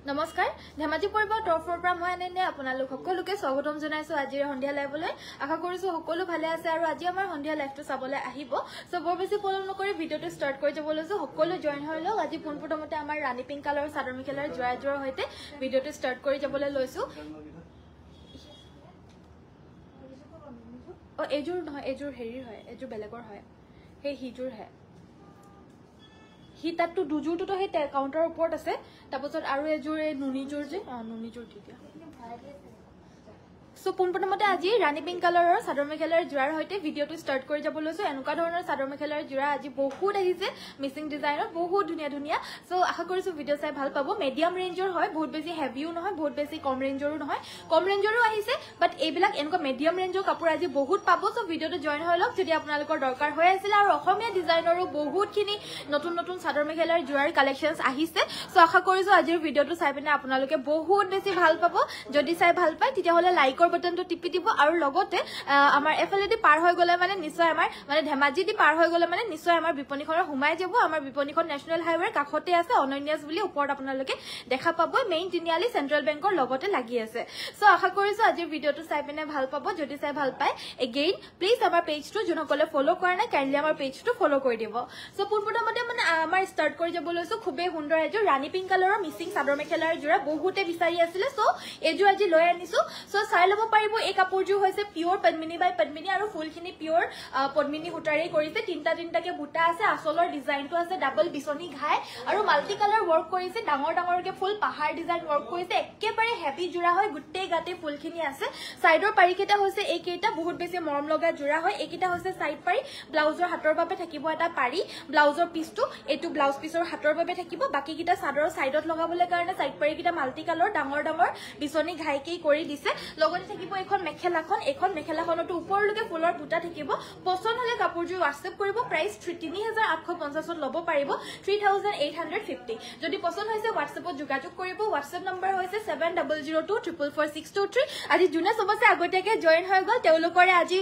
নমস্কাৰ ধেমাজি পৰিবৰ তৰফৰ পৰা মই আনন্দে আপোনালোক সকলোকে স্বাগতম জনাইছো আজিৰ সন্ধিয়া লাইভলৈ আশা কৰিছো সকলো ভালে আছে আৰু আজি আমাৰ সন্ধিয়া লাইভটো চাবলৈ আহিব সো বৰ বেছি পলম নকৰি ভিডিওটো ষ্টাৰ্ট কৰি যাব লৈছো সকলো জয়েন হৈ লওক আজি পোনপ্ৰথমতে আমাৰ ৰাণী পিংক কালাৰৰ চাদৰ মেখেলাৰ জোৰা হৈতে ভিডিওটো ষ্টাৰ্ট কৰি যাবলৈ লৈছো ও এজুৰ নহয় এজুৰ হেৰিৰ হয় এজুৰ বেলেগৰ হয় সেই হিজুৰ হে হি তাতটো দুজুৰটো হে কাউন্টাৰৰ ওপৰত আছে তাৰপিছত আৰু এজুৰ নুনিজুৰ যে নুনিজুৰ দিয়া সো পোনপ্ৰথমতে আজি ৰাণী পিংক কালাৰৰ চাদৰ মেখেলাৰ জোৰাৰ হৈতে ভিডিওটো ষ্টাৰ্ট কৰি যাব লৈছো এনেকুৱা ধৰণৰ চাদৰ মেখেলাৰ জোৰা আজি বহুত আহিছে মিচিং ডিজাইনৰ বহুত ধুনীয়া ধুনীয়া সো আশা কৰিছো ভিডিও চাই ভাল পাব মিডিয়াম ৰেঞ্জৰ হয় বহুত বেছি হেভিও নহয় বহুত বেছি কম ৰেঞ্জৰো নহয় কম ৰেঞ্জৰো আহিছে বাট এইবিলাক এনেকুৱা মিডিয়াম ৰেঞ্জৰ কাপোৰ আজি বহুত পাব সো ভিডিওটো জয়েন হৈ লওক যদি আপোনালোকৰ দৰকাৰ হৈ আছিল আৰু অসমীয়া ডিজাইনৰো বহুতখিনি নতুন নতুন চাদৰ মেখেলাৰ জোৰাৰ কালেকশনছ আহিছে সো আশা কৰিছো আজিৰ ভিডিওটো চাই পিনে আপোনালোকে বহুত বেছি ভাল পাব যদি চাই ভাল পায় তেতিয়া হলে লাইকৰ বটনটো টিপি দিব আৰু লগতে আমাৰ এফএলডি পাৰ হৈ গলে মানে নিশ্চয় আমাৰ মানে ধেমাজি দি পাৰ হৈ গলে মানে নিশ্চয় আমাৰ বিপণীখনৰ হুমাই যাব আমাৰ বিপণীখন নেশনেল হাইৱেৰ কাষতে আছে অনন্যাস বুলি ওপৰত আপোনালোকে দেখা পাব মেইন তিনিআলি সেন্ট্ৰেল বেংকৰ লগতে লাগি আছে সো আশা কৰিছো আজিৰ ভিডিওটো চাই পিনে ভাল পাব যদি চাই ভাল পায় এগেইন প্লিজ আমাৰ পেজটো যোনসকলে ফলো কৰা নাই কাইন্ডলি আমাৰ পেজটো ফলো কৰি দিব সো পোনপ্ৰথমতে মানে আমাৰ ষ্টাৰ্ট কৰি যাব লৈছো খুবেই সুন্দৰ এযোৰ ৰাণী পিংক কালাৰৰ মিচিং চাদৰ মেখেলাৰ জোৰা বহুতে বিচাৰি আছিল সো এযোৰ আজি লৈ আনিছো সো চাই লব পাৰিব এই কাপোৰযোৰ হৈছে পিওৰ পদ্মিনী বাই পদ্মিনী আৰু ফুলখিনি পিওৰ পদ্মিনী সূতাৰে কৰিছে তিনটাকে বুটা আছে আসলৰ ডিজাইনটো আছে ডাবল বিচনি ঘাই আৰু মাল্টি কালাৰ ওয়াৰ্ক কৰিছে ডাঙৰ ডাঙৰকে ফুল পাহাৰ ডিজাইন ওয়াৰ্ক কৰিছে একেবাৰে হেভি জোৰা হয় গুটেই গাতে ফুলখিনি আছে সাইডৰ পাৰিকেটা হৈছে এইকেইটা বহুত বেছি মৰম লগা জোৰা হয় এইকেইটা হৈছে সাইড পাৰি ব্লাউজৰ হাতৰ বাবে থাকিব এটা পাৰি ব্লাউজৰ পিছটো এটো ব্লাউজ পিছৰ হাতৰ বাবে থাকিব বাকি কিটা সাদৰ সাইডত লগাবলৈ কাৰণে সাইড পাৰিকেটা মাল্টি কালাৰ ডাঙৰ ডাঙৰ বিচনি ঘাইকেই কৰি দিছে লগতে থাকিব এখন মেখেলাখনটো ওপৰলৈকে ফুলৰ বুটা থাকিব পছন্দ হলে কাপোৰযোৰ WhatsApp কৰিব প্ৰাইস 3850 ল'ব পাৰিব 3850 যদি পছন্দ হৈছে WhatsAppত যোগাযোগ কৰিব WhatsApp নম্বৰ হৈছে 7002444623 আজি জুনে সবছে আগতীয়াকে জয়েন হৈ গল তেওঁলোকৰে আজি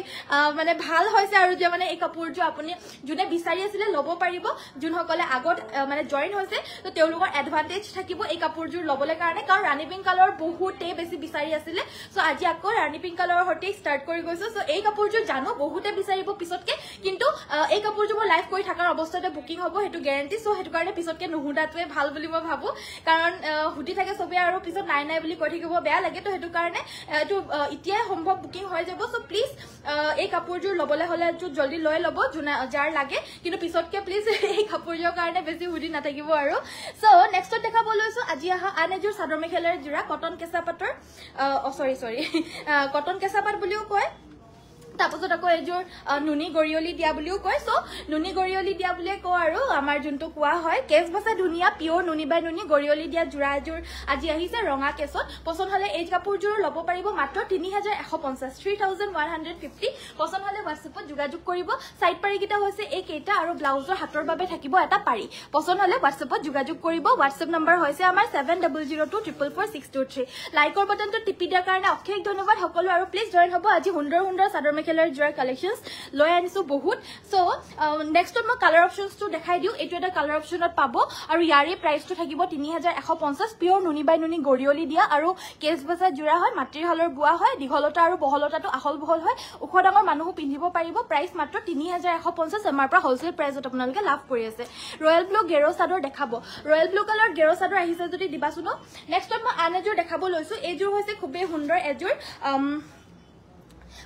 মানে ভাল হৈছে আৰু যে মানে এই কাপোৰযোৰ আপুনি জুনে বিচাৰি আছিল ল'ব পাৰিব যোনসকলে আগত মানে জয়েন হৈছে তো তেওঁলোকৰ এডভান্টেজ থাকিব এই কাপোৰযোৰ ল'বলৈ কাৰণে কাৰণ ৰাণী পিংক কালাৰ বহুতে বেছি বিচাৰি আছিল সো আজি আকৌ ৰাণী পিংক কালাৰৰ হতে ষ্টাৰ্ট কৰি গৈছো সো এই কাপোৰযোৰ জানো বহুতে বিচাৰিব পিছতকে কিন্তু এই কাপোৰযোৰ মই লাইভ কৰি থাকাৰ অৱস্থাতে বুকিং হ'ব হেতু গ্যাৰান্টি সো হেতু কাৰণে পিছতকে নুহুদাটোৱে ভাল বুলি মই ভাবো কাৰণ হুটি থাকে সবে আৰু পিছত নাই বুলি কৈ থাকিব বেয়া লাগে তো হেতু কাৰণে এটো ইতিয়াই সম্ভৱ বুকিং হৈ যাব সো প্লিজ এই কাপোৰযোৰ ল'বলৈ হলে জলদি লৈ ল'ব যাৰ লাগে কিন্তু পিছতকে প্লিজ এই কাপোৰযোৰ কাৰণে বেছি হুটি নাথাকিব আৰু সো নেক্সটত দেখাব লৈছো আজি আহা আন এযোৰ চাদৰ মেখেলাৰ জোৰা কটন কেঁচা পাটৰ সৰি কটন কেঁচা পাট বুলিও কয় তাৰপিছত আকৌ এযোৰ নুনি গৰিয়লি দিয়া বুলিও কয় সো নুনি গৰিয়লি দিয়া বুলিয়ে কয় আৰু আমাৰ যোনটো কোৱা হয় কেছ বসা ধুনিয়া পিওৰ নুনি বাই নুনি গৰিয়লি দিয়া জোৰা এযোৰ আজি আহিছে ৰঙা কেছত পছন্দ হলে এই কাপোৰযোৰ ল'ব পাৰিব মাত্ৰ 3150 3150 পছন্দ হলে WhatsAppত যোগাযোগ কৰিব সাইড পাৰি কিটা হৈছে এই কেইটা আৰু ব্লাউজৰ হাতৰ বাবে থাকিব এটা পাৰি পছন্দ হলে WhatsAppত যোগাযোগ কৰিব WhatsApp নম্বৰ হৈছে আমাৰ 7002444623 লাইকৰ বটনটো টিপি দিয়াৰ কাৰণে অশেষ ধন্যবাদ সকলো আৰু প্লিজ জয়েন হ'ব আজি সুন্দৰ চাদৰ মেখেলাৰ জোৰাৰ কালেকশনছ লৈ আনিছো বহুত সো নেক্সটত মই কালাৰ অপশনছটো দেখাই দিও এটো এটা কালাৰ অপশনত পাব আৰু ইয়াৰে প্ৰাইসটো থাকিব 3150 পিওৰ নুনি বাই নুনি গৰিয়লি দিয়া আৰু কেছ বসা জোৰা হয় মাটিৰ হলৰ বুৱা হয় দিঘলতা আৰু বহলতাটো আহল বহল হয় উখ ডাঙৰ মানুহো পিন্ধিব পাৰিব প্ৰাইস মাত্ৰ 3150 আমাৰ পৰা হোলসেল প্ৰাইসত আপোনালোকে লাভ কৰি আছে ৰয়েল ব্লু গেৰো চাদৰ দেখাব ৰয়েল ব্লু কালাৰ গেৰো চাদৰ আহিছে যদি দিবাচোন নেক্সটত মই আন এযোৰ দেখাব লৈছো এযোৰ হৈছে খুবেই সুন্দৰ এযোৰ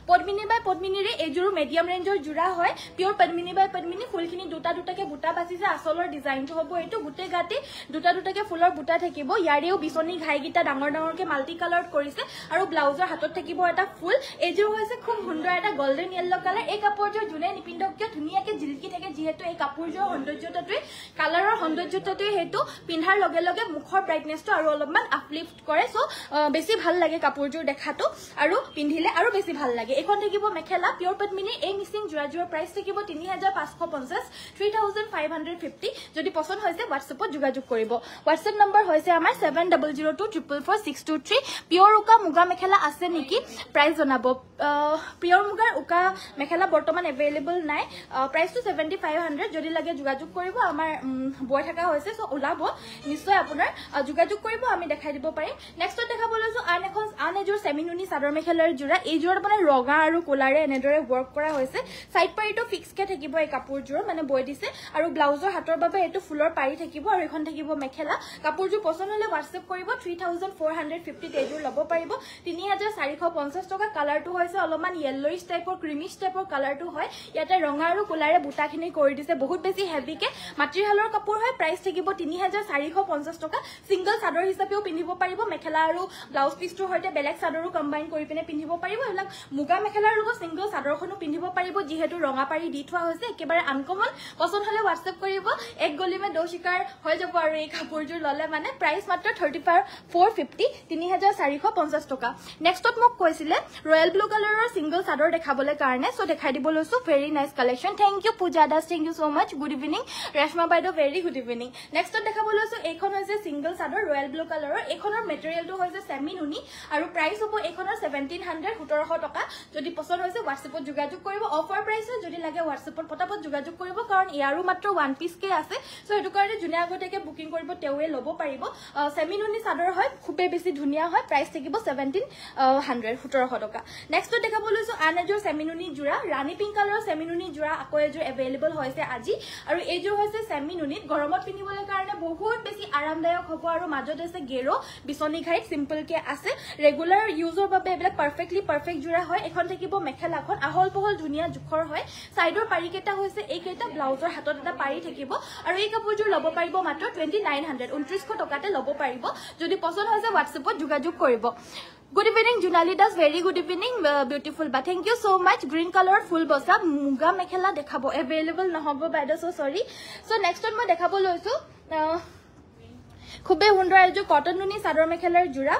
পদ্মিনী বাই পদ্মিনীৰে এযোৰ মিডিয়াম ৰেঞ্জৰ জোৰা হয় পিওৰ পদ্মিনী বাই পদ্মিনী ফুলখিনি দুটাকে বুটা বাছিছে আসলৰ ডিজাইনটো হ'ব এটো গুটে গাতে দুটাকে ফুলৰ বুটা থাকিব ইয়াৰেও বিচনি ঘাইগিটা ডাঙৰকে মাল্টি কালাৰত কৰিছে আৰু ব্লাউজৰ হাতত থাকিব এটা ফুল এযোৰ হৈছে খুব সুন্দৰ এটা গোল্ডেন ইয়েলো কালাৰ এই কাপোৰযোৰ জুনে নিপিন্ধক কিয় ধুনিয়াকে জিলকি থাকে যেহেতু এই কাপোৰযোৰ সৌন্দৰ্যতাটোৱে কালাৰৰ সৌন্দৰ্যতাটোৱে হেতু পিন্ধাৰ লগে লগে মুখৰ ব্ৰাইটনেছটো আৰু অলপমান আপলিফ্ট কৰে সো বেছি ভাল লাগে কাপোৰযোৰ দেখাটো আৰু পিন্ধিলে আৰু বেছি ভাল লাগে এখন থাকিব মেখেলা পিওৰ পদ্মিনী এই মিসিং জোড়াজোড়ৰ প্ৰাইস থাকিব 3550 3550 যদি পছন্দ হৈছে WhatsAppত যোগাযোগ কৰিব WhatsApp নম্বৰ হৈছে আমাৰ 7002444623 পিওৰ উকা মুগা মেখেলা আছে নেকি প্ৰাইস জনাব পিওৰ মুগাৰ উকা মেখেলা বৰ্তমান अवेलेबल নাই প্ৰাইস তো 7500 যদি লাগে যোগাযোগ কৰিব আমাৰ বয় থাকা হৈছে সো ওলাব নিশ্চয় আপোনাৰ যোগাযোগ কৰিব আমি দেখাই দিব পাৰিম নেক্সট দেখা বলৈছো আন এজোৰ সেমিনুনি চাদৰ মেখেলাৰ জোৰা এই জোৰা মানে ৰগা আৰু কোলাৰে এনেদৰে ওয়াৰ্ক কৰা হৈছে সাইড পাৰিটো ফিক্স কে থাকিব এই কাপোৰজোৰ মানে বয় দিছে আৰু ব্লাউজৰ হাতৰ বাবে এটো ফুলৰ পাৰি থাকিব আৰু এখন থাকিব মেখেলা কাপোৰজোৰ পছন্দ হলে WhatsApp কৰিব 3450 তেজোৰ লব পাৰিব 3450 টকা কালাৰটো হৈছে অলপমান ইয়েলোইশ টাইপৰ ক্ৰিমিশ টাইপৰ কালাৰটো হয় ইয়াতে ৰঙা আৰু কোলাৰে বুটাখিনি কৰি দিছে বহুত বেছি হেভি কে মাটিৰহালৰ কাপোৰ হয় প্ৰাইস থাকিব 3450 টকা সিঙ্গল চাদৰ হিচাপেও পিন্ধিব পাৰিব মেখেলা আৰু ব্লাউজ পিছটোৰ হৈতে বেলেগ চাদৰো কম্বাইন কৰি পিনে পিন্ধিব পাৰিব এবিলাক মুগা মেখেলাৰ লগত সিঙ্গল চাদৰখনো পিন্ধিব পাৰিব যিহেতু ৰঙা পাৰি দি থোৱা হৈছে একেবাৰে আনকমন পছন্দ হলে WhatsApp কৰিব এক গলি মে দো শিকাৰ হৈ যাব আৰু এই কাপোৰজোৰ ললে মানে প্ৰাইস মাত্ৰ 3450 3450 টকা নেক্সটত মোক কৈছিলে ৰয়্যাল ব্লু কালাৰৰ সিঙ্গল চাদৰ দেখাবলে কাৰণে সো দেখাই দিব লৈছো very nice collection thank you Puja Das thank you so much good evening Reshma বাইদেউ ভেৰি গুড ইভিনিং নেক্সটত দেখাব লৈছো এইখন হৈছে সিঙ্গল চাদৰ ৰয়্যাল ব্লু কালাৰৰ এইখনৰ মেটেৰিয়েলটো হৈছে সেমি নুনি আৰু প্ৰাইস হ'ব এইখনৰ 1700 টকা যদি পছন্দ হৈছে WhatsAppত যোগাযোগ কৰিব অফাৰ প্ৰাইস যদি লাগে WhatsAppত পটাপট যোগাযোগ কৰিব কাৰণ ইয়াৰো মাত্ৰ ওয়ান পিস কে আছে সো এটো কাৰণে জুনিয়া আগতেকে বুকিং কৰিব তেৱে লব পাৰিব সেমি নুনি চাদৰ হয় খুবে বেছি ধুনিয়া হয় প্ৰাইস থাকিব 1700 টকা নেক্সট দেখাব লৈছো আন এজোৰ সেমি নুনি জোৰা ৰাণী পিংক কালাৰৰ সেমি নুনি জোৰা আকৌ এজোৰ अवेलेबल হৈছে আজি আৰু এইজোৰ হৈছে সেমি নুনিত গৰমত পিন্ধিবলৈ কাৰণে বহুত বেছি আৰামদায়ক হ'ব আৰু মাজত আছে গেৰো বিছনি ঘাইত সিম্পল কে আছে ৰেগুলাৰ ইউজৰ বাবে এবিলাক পাৰফেক্ট জোৰা হয় এখন থাকিব মেখেলাখন আহল পহল ধুনিয়া জুখৰ হয় সাইডৰ পাৰি কেটা হৈছে এই কেটা ব্লাউজৰ হাতত এটা পাৰি থাকিব আৰু এই কাপোৰজোৰ লব পাৰিব মাত্ৰ 2900 টকাতে লব পাৰিব যদি পছন্দ হৈছে WhatsAppত যোগাযোগ কৰিব Good evening, Junali Das. Very good evening, beautiful. But thank you so much. Green color, full bossa, muga mekhela dekhabo. Available na hobo by the so sorry. So next one ma dekhabo loisu. Khube hundra ejo cotton nuni sador mekhelar jura.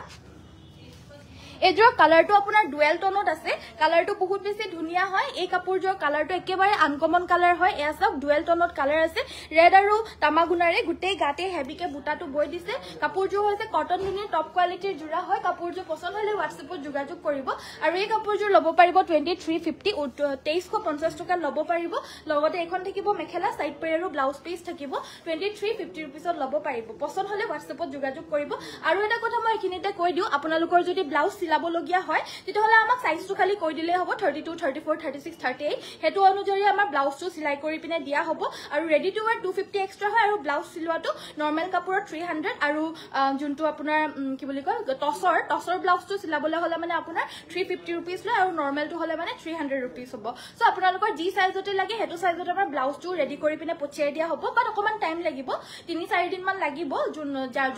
এজোৰ কালাৰটো আপোনাৰ dual টোনত আছে কালাৰটো বহুত বেছি ধুনিয়া হয় এই কাপোৰজোৰ কালাৰটো একেবাৰে আনকমন কালাৰ হয় এয়া সব ডুৱেল টোনত কালাৰ আছে ৰেড আৰু তামাগুনাৰে গুটেই গাতে হেভিকে বুটাটো বৈ দিছে কাপোৰজোৰ হৈছে কটন নুনিৰ টপ কোৱালিটিৰ জোৰা হয় কাপোৰজোৰ পছন্দ হলে WhatsAppত যোগাযোগ কৰিব আৰু এই কাপোৰজোৰ লব পাৰিব 2350 2350 টকা লব পাৰিব লগতে এখন থাকিব মেখেলা সাইড পাৰি আৰু ব্লাউজ পিস থাকিব 2350 रुपीसত লব পাৰিব পছন্দ হলে WhatsAppত যোগাযোগ কৰিব আৰু এটা কথা মই এখিনিতে কৈ দিও আপোনালোকৰ যদি ব্লাউজ সিলাবলগিয়া হয় তেতিয়াহলে আমাক সাইজটো খালি কৈ দিলে হ'ব 32 34 36 38 হেতু অনুযায়ী আমাৰ ব্লাউজটো সিলাই কৰি পিনে দিয়া হ'ব আৰু ৰেডি টু ওয়্যাৰ 250 এক্সট্ৰা হয় আৰু ব্লাউজ সিলোৱাটো নৰমাল কাপোৰৰ 300 আৰু যোনটো আপোনাৰ কি বুলি কয় টসৰ ব্লাউজটো সিলাবলে হলে মানে আপোনাৰ 350 रुपीस লয় আৰু নৰমালটো হলে মানে 300 रुपीस হ'ব সো আপোনালোকৰ যি সাইজতে লাগে হেতু সাইজতে আমাৰ ব্লাউজটো ৰেডি কৰি পিনে পঠিয়াই দিয়া হ'ব বাট অকমান টাইম লাগিব 3-4 দিন মান লাগিব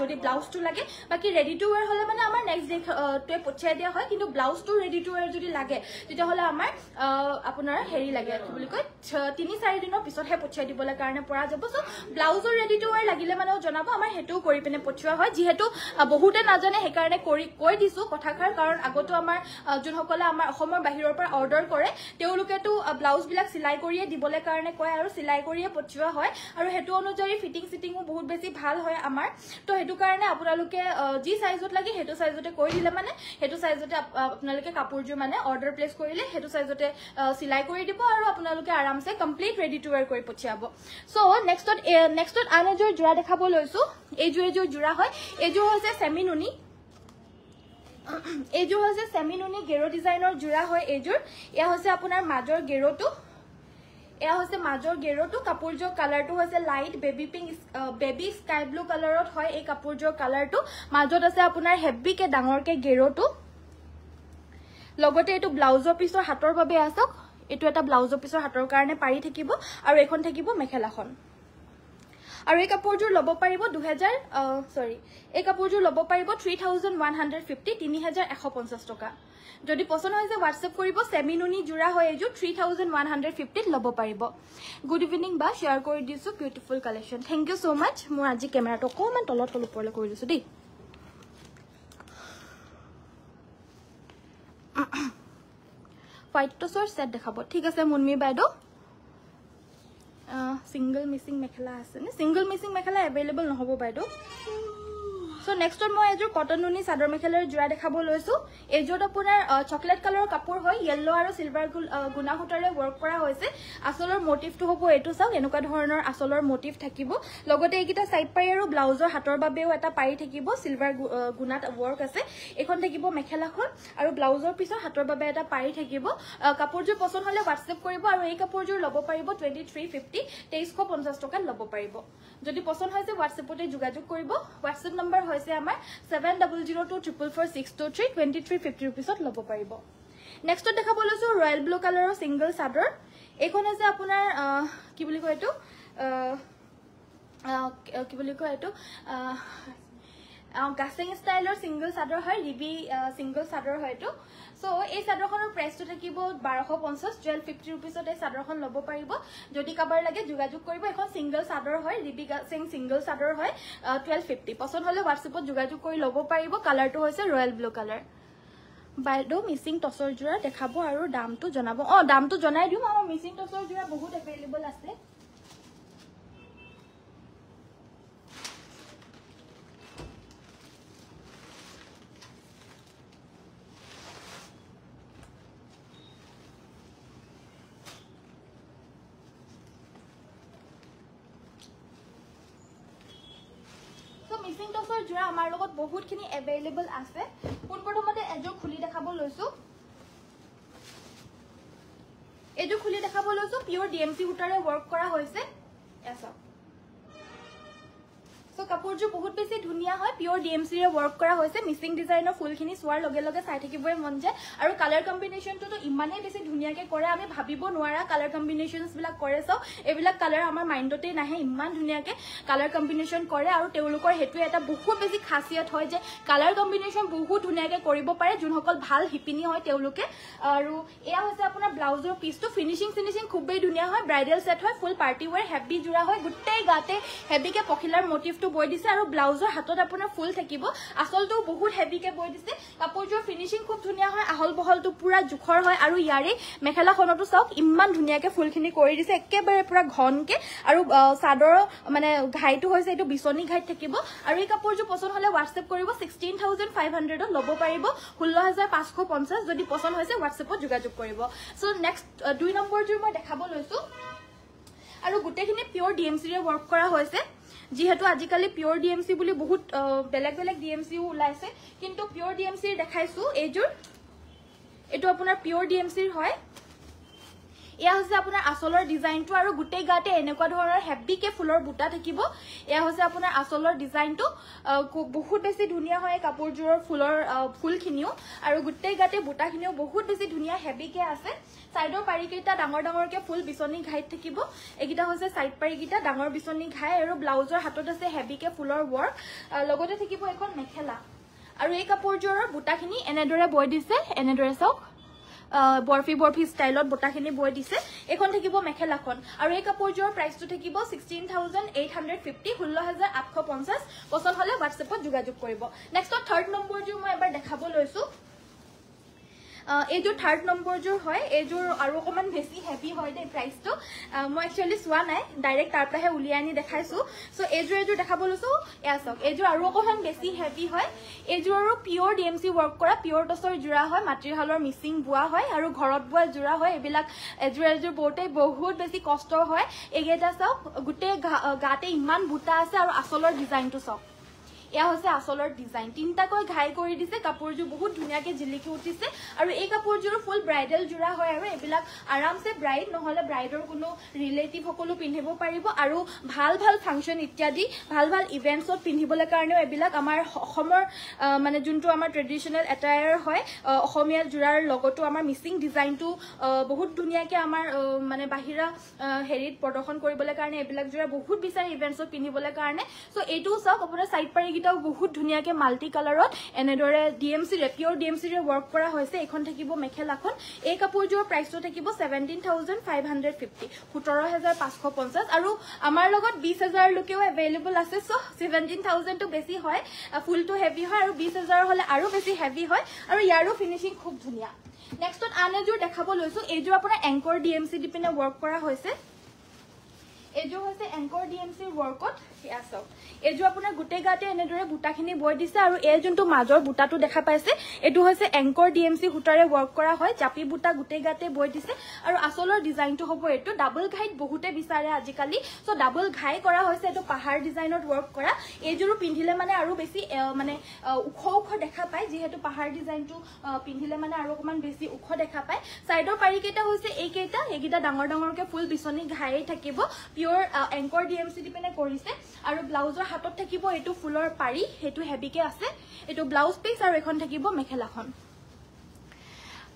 যদি ব্লাউজটো লাগে বাকি ৰেডি টু ওয়্যাৰ হলে মানে আমাৰ নেক্সট ডে পঠিয়াই দিয়া হয় কিন্তু ব্লাউজটো ৰেডি টু ওয়্যাৰ যদি লাগে তেতিয়াহলে আমাৰ আপোনাৰ হেৰি লাগে কি বুলি কয় 3-4 দিনৰ পিছতহে পঠিয়াই দিবলৈ কাৰণে পৰা যাব সো ব্লাউজৰ ৰেডি টু ওয়্যাৰ লাগিলে মানে জনাব আমাৰ হেতু কৰি পিনে পঠিওৱা হয় যিহেতু বহুতে নাজানে সেই কাৰণে কৈ দিছো কথাখাৰ কাৰণ আগতো আমাৰ যোনসকলে আমাৰ অসমৰ বাহিৰৰ পৰা অৰ্ডাৰ কৰে তেওঁলোকেটো ব্লাউজ বিলাক সিলাই কৰিয়ে দিবলৈ কাৰণে কয় আৰু সিলাই কৰিয়ে পঠিওৱা হয় আৰু হেতু অনুযায়ী ফিটিংও বহুত বেছি ভাল হয় আমাৰ তো হেতু কাৰণে আপোনালোকে যি সাইজত লাগে হেতু সাইজতে কৈ দিলে মানে হেতু সাইজতে আপোনালোকে কাপোৰজোৰ মানে অৰ্ডাৰ প্লেস কৰিলে হেতু সাইজতে সিলাই কৰি দিব আৰু আপোনালোকে আৰামছে কমপ্লিট ৰেডি টু ওয়্যাৰ কৰি পঠিয়াব সো নেক্সটত আন এজোৰ জোৰা দেখাব লৈছো এইজোৰ জোৰা হয় এইজোৰ হৈছে সেমি নুনি এইজোৰ হৈছে সেমি নুনি গেৰো ডিজাইনৰ জোৰা হয় এইজোৰ এয়া হৈছে আপোনাৰ মাজৰ গেৰোটো এয়া হৈছে মাজৰ গেৰোটো কাপোৰজোৰ কালাৰটো হৈছে লাইট বেবি স্কাই ব্লু কালাৰত হয় এই কাপোৰজোৰ কালাৰটো মাজত আছে আপোনাৰ হেভিকে ডাঙৰকে গেৰোটো লগতে এটো ব্লাউজৰ পিছৰ হাতৰ বাবে আসক এটো এটা ব্লাউজৰ পিছৰ হাতৰ কাৰণে পাৰি থাকিব আৰু এখন থাকিব মেখেলাখন আৰু এই কাপোৰজোৰ লব পাৰিব 2000 এই কাপোৰজোৰ লব পাৰিব 3150 3150 টকা যদি পছন্দ হয় যে WhatsApp কৰিব সেমি নুনি জোৰা হয় এজো 3150 লব পাৰিব গুড ইভিনিং বা শেয়াৰ কৰি দিছো beautiful collection thank you so much মই আজি ক্যামেৰাটো অকমান তলত ওপৰলৈ কৰি দিছো দেই হোৱাইট টচৰ সেট দেখাব ঠিক আছে মুনমি বাইদেউ সিঙ্গল মিসিং মেখেলা আছে নে সিঙ্গল মিসিং মেখেলা अवेलेबल নহব বাইদেউ So next one মই এজোৰ কটন নুনি চাদৰ মেখেলাৰ জোৰা দেখাব লৈছো এজোৰ আপোনাৰ চকলেট কালাৰৰ কাপোৰ হয় ইয়েলো আৰু সিলভাৰ গুনা সূতাৰে ওয়াৰ্ক কৰা হৈছে আসলৰ মোটিভটো হ'ব এটো চাওক এনেকুৱা ধৰণৰ আসলৰ মোটিভ থাকিব লগতে এইকিটা সাইড পাৰি আৰু ব্লাউজৰ হাতৰ বাবেও এটা পাৰি থাকিব সিলভাৰ গুনাত ওয়াৰ্ক আছে এখন থাকিব মেখেলাখন আৰু ব্লাউজৰ পিছৰ হাতৰ বাবে এটা পাৰি থাকিব কাপোৰজোৰ পছন্দ হলে WhatsApp কৰিব আৰু এই কাপোৰজোৰ ল'ব পাৰিব 2350 2350 টকা ল'ব পাৰিব যদি পছন্দ হৈছে WhatsAppতে যোগাযোগ কৰিব WhatsApp নম্বৰ হৈছে আমাৰ 7002444623 2350 रुपीसत ল'ব পাৰিব নেক্সট দেখাব লৈছো ৰয়েল ব্লু কালাৰৰ সিঙ্গল চাদৰ এইখন আছে আপোনাৰ কি বুলি কয় এটো কি বুলি কয় এটো গাছিং ষ্টাইলৰ সিঙ্গল চাদৰ হয় ৰিবি সিঙ্গল চাদৰ হয় এটো সো এই চাদৰখনৰ প্ৰাইসটো থাকিব 1250 1250 रुपीसত এই চাদৰখন ল'ব পাৰিব যদি কাবাৰ লাগে যোগাযোগ কৰিব এখন সিঙ্গল চাদৰ হয় ৰিবি গাছিং সিঙ্গল চাদৰ হয় 1250 পছন্দ হলে WhatsAppত যোগাযোগ কৰি ল'ব পাৰিব কালাৰটো হৈছে ৰয়েল ব্লু কালাৰ বাইদেউ মিসিং টসৰ জোৰা দেখাব আৰু দামটো জনাব দামটো জনাই দিম আমাৰ মিসিং টসৰ জোৰা বহুত अवेलेबल আছে মিসিং টসৰ জোৰা আমাৰ লগত বহুতখিনি अवेलेबल আছে পুনপ্ৰথমতে এজোৰ খুলি দেখাব লৈছো এজোৰ খুলি দেখাব লৈছো পিওৰ ডিএমসি সূতাৰে ওয়াৰ্ক কৰা হৈছে এসা সো কাপোৰজোৰ বহুত বেছি ধুনিয়া হয় পিওৰ ডিএমসি ৰে ওয়াৰ্ক কৰা হৈছে মিসিং ডিজাইনৰ ফুলখিনি সোৱাৰ লগে লগে চাই থাকিবই মন যায় আৰু কালাৰ কম্বিনেশনটো তো ইমানেই বেছি ধুনিয়াকে কৰে আমি ভাবিব নোৱাৰা কালাৰ কম্বিনেশনস বিলাক কৰে সো এবিলাক কালাৰ আমাৰ মাইন্ডতে নাহে ইমান ধুনিয়াকে কালাৰ কম্বিনেশন কৰে আৰু তেওঁলোকৰ হেতু এটা বহুত বেছি খাসিয়ত হয় যে কালাৰ কম্বিনেশন বহুত ধুনিয়াকে কৰিব পাৰে যোনসকল ভাল হিপিনি হয় তেওঁলোকে আৰু এয়া হৈছে আপোনাৰ ব্লাউজৰ পিসটো ফিনিশিং খুবেই ধুনিয়া হয় ব্ৰাইডাল সেট হয় ফুল পাৰ্টি ওয়্যাৰ হেভি জোৰা হয় গুটেই গাতে হেভিকে পখিলাৰ মোটিভটো বৈ দিছে আৰু ব্লাউজৰ হাতত আপোনাৰ ফুল থাকিব আসলটো বহুত হেভিকে বৈ দিছে কাপোৰজোৰ ফিনিশিং খুব ধুনিয়া হয় আহল বহলটো পুৰা জুখৰ হয় আৰু ইয়াৰে মেখেলাখনটো চাওক ইমান ধুনিয়াকে ফুলখিনি কৰি দিছে একেবাৰে পুৰা ঘনকে আৰু চাদৰ মানে ঘাইটো হৈছে এটো বিছনি ঘাইত থাকিব আৰু এই কাপোৰজোৰ পছন্দ হলে WhatsApp কৰিব 16500 ত ল'ব পাৰিব 16550 যদি পছন্দ হৈছে WhatsAppত যোগাযোগ কৰিব সো নেক্সট 2 নম্বৰ জোৰ মই দেখাব লৈছো আৰু গুটেখিনি পিওৰ ডিএমসি ৰে ওয়াৰ্ক কৰা হৈছে যেহেতু আজিকালি পিওর ডিএমসি বুলি বহুত বেলেগ বেলেগ ডিএমসি ওলাইছে কিন্তু পিওর ডিএমসি দেখাইছো এজোৰ এটো আপোনাৰ পিওৰ ডিএমসি হয় এয়া হৈছে আপোনাৰ আসলৰ ডিজাইনটো আৰু গুটেই গাতে এনেকুৱা ধৰণৰ হেভিকে ফুলৰ বুটা থাকিব এয়া হৈছে আপোনাৰ আসলৰ ডিজাইনটো বহুত বেছি ধুনিয়া হয় কাপোৰজোৰৰ ফুলৰ ফুলখিনিও আৰু গুটেই গাতে বুটাখিনিও বহুত বেছি ধুনিয়া হেভিকে আছে সাইডৰ পাৰিকেইটা ডাঙৰ ডাঙৰকে ফুল বিছনি ঘাইত থাকিব একিটা হৈছে সাইড পাৰিকেইটা ডাঙৰ বিছনি ঘাই আৰু ব্লাউজৰ হাতত আছে হেভিকে ফুলৰ ওয়াৰ্ক লগতে থাকিব এখন মেখেলা আৰু এই কাপোৰজোৰৰ বুটাখিনি এনেদৰে বৈ দিছে এনেদৰে চাওক বৰফি স্টাইলত বুটাখিনি বৈ দিছে এখন থাকিব মেখেলাখন আৰু এই কাপোৰজোৰৰ প্ৰাইসটো থাকিব 16850 16850 পছন্দ হলে WhatsAppত যোগাযোগ কৰিব নেক্সট থাৰ্ড নম্বৰজোৰ মই এবাৰ দেখাব লৈছো এজোৰ থাৰ্ড নম্বৰজোৰ হয় এজোৰ আৰু অকমান বেছি হেভি হয় দে প্ৰাইসটো মই একচুয়ালি সোৱা নাই ডাইৰেক্ট তাৰ পৰাহে উলিয়াই আনি দেখাইছো সো এজোৰ দেখাব লৈছো এয়াছক এজোৰ আৰু অকমান বেছি হেভি হয় এজোৰৰো পিওৰ ডিএমসি ওয়াৰ্ক কৰা পিওৰ টসৰ জোৰা হয় মাটিৰহালৰ মিসিং বুৱা হয় আৰু ঘৰত বুৱা জোৰা হয় এবিলাক এজোৰ বৰতে বহুত বেছি কষ্ট হয় এগেটা চাওক গুটে গাতে ইমান বুটা আছে আৰু আসলৰ ডিজাইনটো চাওক এয়া হৈছে আসলৰ ডিজাইন তিনটাকৈ ঘাই কৰি দিছে কাপোৰজোৰ বহুত ধুনিয়াকে জিলিকি উঠিছে আৰু এই কাপোৰজোৰ ফুল ব্ৰাইডাল জোৰা হয় আৰু এবিলাক আৰামসে ব্ৰাইড নহলে ব্ৰাইডৰ কোনো ৰিলেটিভ সকলো পিন্ধিব পাৰিব আৰু ভাল ভাল ফাংচন ইত্যাদি ভাল ভাল ইভেন্টছত পিন্ধিবলৈ কাৰণেও এবিলাক আমাৰ অসমৰ মানে যোনটো আমাৰ ট্ৰেডিশনাল এটায়াৰ হয় অসমীয়া জোৰাৰ লগতো আমাৰ মিসিং ডিজাইনটো বহুত ধুনিয়াকে আমাৰ মানে বাহিৰা হেৰিত প্ৰদৰ্শন কৰিবলৈ কাৰণে এবিলাক জোৰা বহুত বিচাৰি ইভেন্টছত পিন্ধিবলৈ কাৰণে সো এইটো চাওক আপোনাৰ সাইড পাৰি গিটাও বহুত ধুনিয়াকে মাল্টি কালাৰত এনেদৰে ডিএমসি ৰে পিওৰ ডিএমসি ৰে ওয়াৰ্ক কৰা হয়েছে এখন থাকিব মেখেলাখন এই কাপোৰজোৰ প্ৰাইসটো থাকিব 17550 17550 আৰু আমাৰ লগত 20000 লুকেও अवेलेबल আছে সো 17000 তো বেছি হয় ফুল তো হেভি হয় আৰু 20000 হলে আৰু বেছি হেভি হয় আৰু ইয়াৰো ফিনিশিং খুব ধুনিয়া নেক্সটত আনেজোৰ দেখাব লৈছো এইজোৰ আপোনাৰ এংকৰ ডিএমসি দিপিনে ওয়াৰ্ক কৰা হয়েছে এজো হৈছে এংকৰ ডিএমসি ওয়াৰ্কত ইয়াসক এজো আপোনাৰ গুটে গাতে এনেদৰে বুটাখিনি বৈ দিছে আৰু এই যোনটো মাজৰ বুটাটো দেখা পাইছে এটো হৈছে এংকৰ ডিএমসি হুটাৰে ওয়াৰ্ক কৰা হয় জাপি বুটা গুটে গাতে বৈ দিছে আৰু আসলৰ ডিজাইনটো হ'ব এটো ডাবল ঘাইত বহুতে বিচাৰে আজিকালি সো ডাবল ঘাই কৰা হৈছে এটো পাহাৰ ডিজাইনত ওয়াৰ্ক কৰা এজোৰো পিন্ধিলে মানে আৰু বেছি মানে উখ উখ দেখা পায় যেহেতু পাহাৰ ডিজাইনটো পিন্ধিলে মানে আৰু অকমান বেছি উখ দেখা পায় সাইডৰ পাৰি কেটা হৈছে এইকেটা এগিটা ডাঙৰ ডাঙৰকে ফুল বিছনি ঘাই থাকিব পিওৰ এংকৰ ডিএমসি দিপেনে কৰিছে আৰু ব্লাউজৰ হাতত থাকিব এটো ফুলৰ পাৰি হেতু হেভিকে আছে এটো ব্লাউজ পিস আৰু এখন থাকিব মেখেলাখন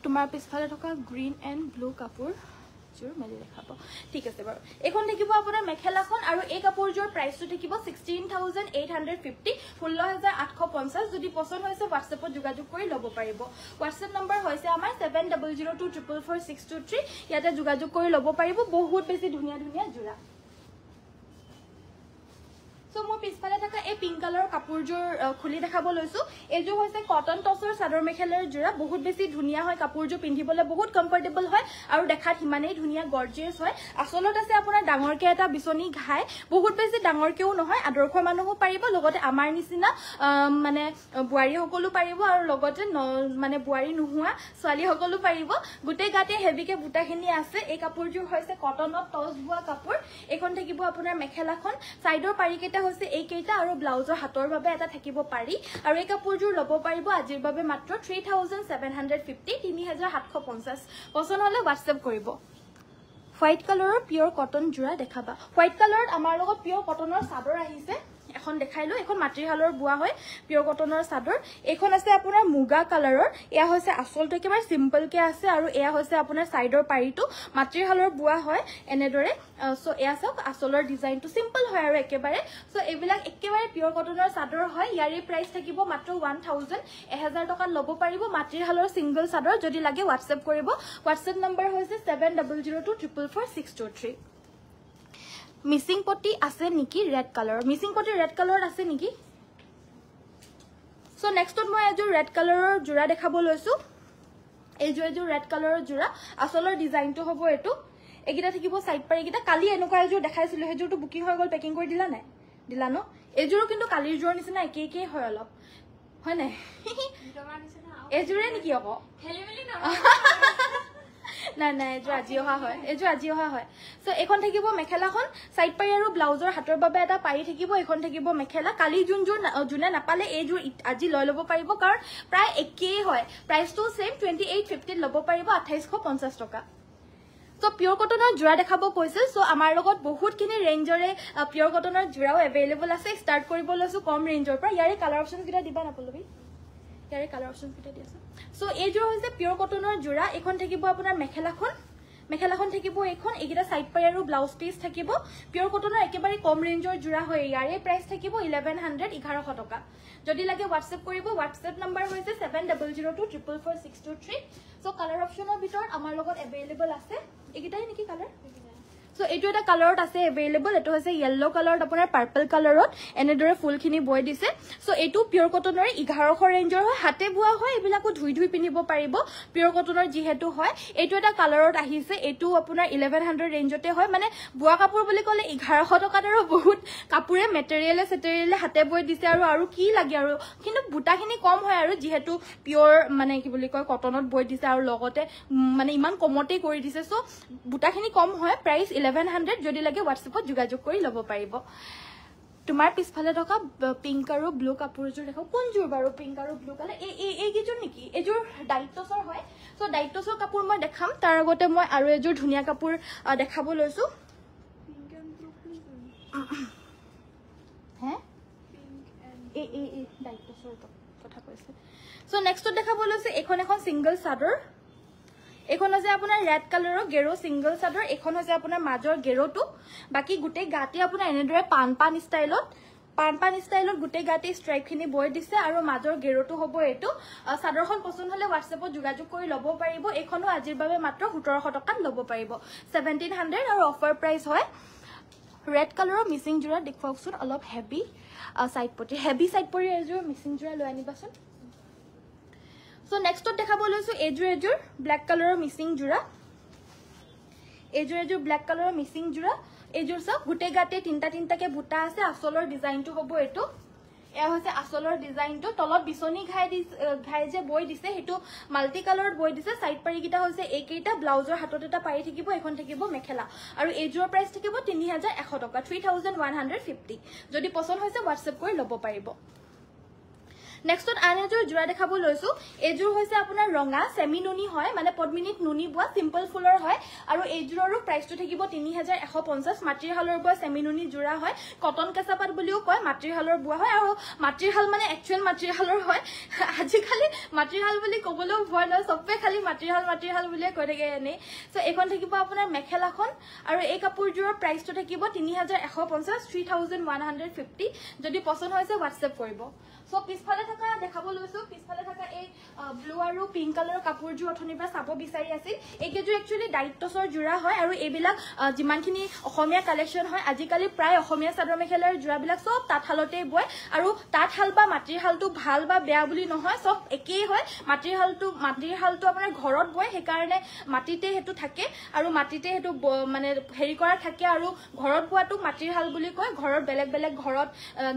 তোমাৰ পিছফালে থকা গ্ৰীন এন্ড ব্লু কাপোৰ জোৰ মেলি দেখাব ঠিক আছে বাৰু এখন থাকিব আপোনাৰ মেখেলাখন আৰু এই কাপোৰজোৰ প্ৰাইসটো থাকিব 16850 16850 যদি পছন্দ হৈছে WhatsAppত যোগাযোগ কৰি লব পাৰিব WhatsApp নম্বৰ হৈছে আমাৰ 7002444623 ইয়াতে যোগাযোগ কৰি লব পাৰিব বহুত বেছি ধুনিয়া ধুনিয়া জোৰা সো মই পিছফালে থকা এই পিংক কালাৰৰ কাপোৰজোৰ খুলি দেখাব লৈছো এজো হৈছে কটন টছৰ চাদৰ মেখেলাৰ জোৰা বহুত বেছি ধুনিয়া হয় কাপোৰজোৰ পিন্ধিবলৈ বহুত কমফৰ্টেবল হয় আৰু দেখাত হিমানেই ধুনিয়া গৰ্জিয়াস হয় আসলত আছে আপোনাৰ ডাঙৰকে এটা বিছনি ঘাই বহুত বেছি ডাঙৰকেও নহয় আদৰ্শ মানুহো পাৰিব লগতে আমাৰ নিচিনা মানে বুৱাৰী সকলো পাৰিব আৰু লগতে মানে বুৱাৰী নোহোৱা ছোৱালী সকলো পাৰিব গুটে গাতে হেভিকে বুটাখিনি আছে এই কাপোৰজোৰ হৈছে কটনত টছ বুৱা কাপোৰ এখন থাকিব আপোনাৰ মেখেলাখন সাইডৰ পাৰিকেটা হৈছে এইকেইটা আৰু ব্লাউজৰ হাতৰ বাবে এটা থাকিব পাৰি আৰু এই কাপোৰজোৰ লব পাৰিব আজিৰ বাবে মাত্ৰ 3750 3750 পছন্দ হলে WhatsApp কৰিব হোয়াইট কালাৰৰ পিওৰ কটন জোৰা দেখাবা হোয়াইট কালাৰত আমাৰ লগত পিওৰ কটনৰ চাদৰ আহিছে এখন দেখাইলো এখন মাটিহালৰ বুয়া হয় পিওৰ কটনৰ চাদৰ এখন আছে আপোনাৰ মুগা কালাৰৰ এয়া হৈছে আসলটো একেবাৰে সিম্পল কে আছে আৰু এয়া হৈছে আপোনাৰ সাইডৰ পাৰিটো মাটিহালৰ বুয়া হয় এনেদৰে সো এয়া সব আসলৰ ডিজাইনটো সিম্পল হয় আৰু একেবাৰে সো এইবিলাক একেবাৰে পিওৰ কটনৰ চাদৰ হয় ইয়াৰে প্ৰাইস থাকিব মাত্ৰ 1000 টকা লব পাৰিব মাটিহালৰ সিঙ্গল চাদৰ যদি লাগে WhatsApp কৰিব WhatsApp নম্বৰ হৈছে 7002444623 মিসিং পটি আছে নেকি ৰেড কালাৰ মিসিং পটি ৰেড কালাৰত আছে নেকি সো নেক্সটত মই এজোৰ ৰেড কালাৰৰ জোৰা দেখাব লৈছো এজোৰ ৰেড কালাৰৰ জোৰা আসলৰ ডিজাইনটো হ'ব এটো এগিটা থাকিব সাইড পাৰি এগিটা কালি এনেকুৱা এজোৰ দেখাইছিলো হেজোৰটো বুকিং হৈ গল পেকিং কৰি দিলা নাই দিলা ন এজোৰ কিন্তু কালিৰ জোৰ নিচিনা একে হয় অলপ হয় নাই এজোৰে নেকি আকৌ খেলিমেলি ন না না এজো আজি অহা হয় সো এখন থাকিব মেখেলাখন সাইড পাৰি আৰু ব্লাউজৰ হাতৰ বাবে এটা পাৰি থাকিব এখন থাকিব মেখেলা কালি জুনে নাপালে এজো আজি লৈ লব পাৰিব কাৰণ প্ৰায় একেই হয় প্ৰাইসটো সেম 2850 লব পাৰিব 2850 টকা সো পিওৰ কটনৰ জোৰা দেখাব কৈছিল সো আমাৰ লগত বহুত কিনি ৰেঞ্জৰে পিওৰ কটনৰ জোৰাও अवेलेबल আছে স্টাৰ্ট কৰিব লৈছো কম ৰেঞ্জৰ পৰা ইয়াৰে কালাৰ অপচন কিটা দিবা না পলবি ইয়াৰে কালাৰ অপচন কিটা দিছে সো এই জোৰা হৈছে পিওৰ কটনৰ জোৰা এখন থাকিব আপোনাৰ মেখেলাখন থাকিব এখন এগিটা সাইড পাই আৰু ব্লাউজ পিস থাকিব পিওৰ কটনৰ একেবাৰে কম ৰেঞ্জৰ জোৰা হয় ইয়াৰে প্ৰাইস থাকিব 1100 টকা যদি লাগে WhatsApp কৰিব WhatsApp নম্বৰ হৈছে 7002444623 সো কালাৰ অপচনৰ ভিতৰত আমাৰ লগত अवेलेबल আছে এগিটাই নেকি কালাৰ সো এটো এটা কালাৰত আছে अवेलेबल এটো হৈছে ইয়েলো কালাৰত আপোনাৰ পাৰ্পল কালাৰত এনেদৰে ফুলখিনি বৈ দিছে সো এটো পিওৰ কটনৰ 1100 ৰেঞ্জৰ হয় হাতে বুৱা হয় এবিলাকো ধুই পিনিব পাৰিব পিওৰ কটনৰ যেহেতু হয় এটো এটা কালাৰত আহিছে এটো আপোনাৰ 1100 ৰেঞ্জতে হয় মানে বুৱা কাপোৰ বুলি ক'লে 1100 টকাত আৰু বহুত কাপোৰে মেটেৰিয়েলে হাতে বৈ দিছে আৰু কি লাগে আৰু কিন্তু বুটাখিনি কম হয় আৰু যেহেতু পিওৰ মানে কি বুলি কয় কটনত বৈ দিছে আৰু লগতে মানে ইমান কমতে কৰি দিছে সো বুটাখিনি কম হয় প্ৰাইস 1100 যদি লাগে WhatsAppত যোগাযোগ কৰি লব পাৰিব তোমাৰ পিছফালে থকা পিংক আৰু ব্লু কাপোৰজোৰ দেখো কোনজোৰ বাৰু পিংক আৰু ব্লু কালাৰ এই কিজোৰ নেকি এজোৰ ডাইটছৰ হয় সো ডাইটছৰ কাপোৰ মই দেখাম তাৰ আগতে মই আৰু এজোৰ ধুনিয়া কাপোৰ দেখাব লৈছো পিংক এণ্ড ব্লু হে এই ডাইটছৰ কথা কৈছে সো নেক্সটত দেখাব লৈছে এখন সিঙ্গল চাদৰ এখন আছে আপোনাৰ ৰেড কালাৰৰ গেৰো সিঙ্গল চাদৰ এখন আছে আপোনাৰ মাজৰ গেৰোটো বাকি গুটে গাটি আপোনাৰ এনেদৰে পান ষ্টাইলত পান ষ্টাইলত গোটেই গাতে ষ্ট্ৰাইপখিনি বৈ দিছে আৰু মাজৰ গেৰটো হ'ব এইটো চাদৰখন পছন্দ হলে হোৱাটছএপত যোগাযোগ কৰি ল'ব পাৰিব এইখনো আজিৰ বাবে মাত্ৰ 1700 টকাত ল'ব পাৰিব 1700 আৰু অফাৰ প্ৰাইস হয় ৰেড কালাৰৰ মিচিং জোৰা দেখুৱাওকচোন অলপ হেভি সাইড পটি এযোৰ মিচিং জোৰা লৈ আনিবাচোন সো নেক্সটত দেখাব লৈছো এযোৰ ব্ল্যাক কালাৰৰ মিচিং জোৰা এযোৰ ব্ল্যাক কালাৰৰ মিচিং জোৰা এযোৰ সব গুটেই গাতে তিনটাকে বুটা আছে আসলৰ ডিজাইনটো হ'ব এটো এয়া হৈছে আসলৰ ডিজাইনটো তলত বিছনি ঘাই যে বৈ দিছে হেতু মাল্টি কালাৰত বৈ দিছে সাইড পাৰি কিটা হৈছে এইকেইটা ব্লাউজৰ হাতত এটা পাৰি থাকিব এখন থাকিব মেখেলা আৰু এযোৰ প্ৰাইস থাকিব 3100 টকা 3150 যদি পছন্দ হৈছে হোৱাটছএপ কৰি ল'ব পাৰিব নেক্সটত আন এযোৰ জোৰা দেখাব লৈছো এযোৰ হৈছে আপোনাৰ ৰঙা সেমি নুনি হয় মানে পদ্মিনীত নুনি বুৱা সিম্পল ফুলৰ হয় আৰু এযোৰৰো প্ৰাইসটো থাকিব 3150 মাটিৰ হালৰ বুৱা সেমি নুনি জোৰা হয় কটন কেঁচাপাত বুলিও কয় মাটিৰ হালৰ বুৱা হয় আৰু মাটিৰ হাল মানে একচুৱেল মাটিৰ হালৰ হয় আজিকালি মাটিৰ হাল বুলি ক'বলৈও ভয় নহয় সবে খালি মাটিৰ হাল বুলি কৈ থাকে এনে সো এখন থাকিব আপোনাৰ মেখেলাখন আৰু এই কাপোৰযোৰৰ প্ৰাইসটো থাকিব 3150 3150 যদি পছন্দ হৈছে হোৱাটছএপ কৰিব সো পিছফালে থাকা দেখাব লৈছো পিছফালে থাকা এই ব্লু আৰু পিংক কালাৰৰ কাপোৰযোৰ অথনিবা চাব বিচাৰি আছিল এইকেযোৰ একচুয়ালি ডাইটছৰ জোৰা হয় আৰু এইবিলাক যিমানখিনি অসমীয়া কালেকশন হয় আজিকালি প্ৰায় অসমীয়া চাদৰ মেখেলাৰ জোৰাবিলাক সব তাঁতশালতে বয় আৰু তাঁতশাল বা মাটিৰ হালটো ভাল বা বেয়া বুলি নহয় সব একেই হয় মাটিৰ হালটো আপোনাৰ ঘৰত বয় সেই কাৰণে মাটিতে হেতু থাকে আৰু মাটিতে হেতু মানে হেৰি কৰা থাকে আৰু ঘৰত বোৱাটো মাটিৰ হাল বুলি কয় ঘৰত বেলেগ ঘৰত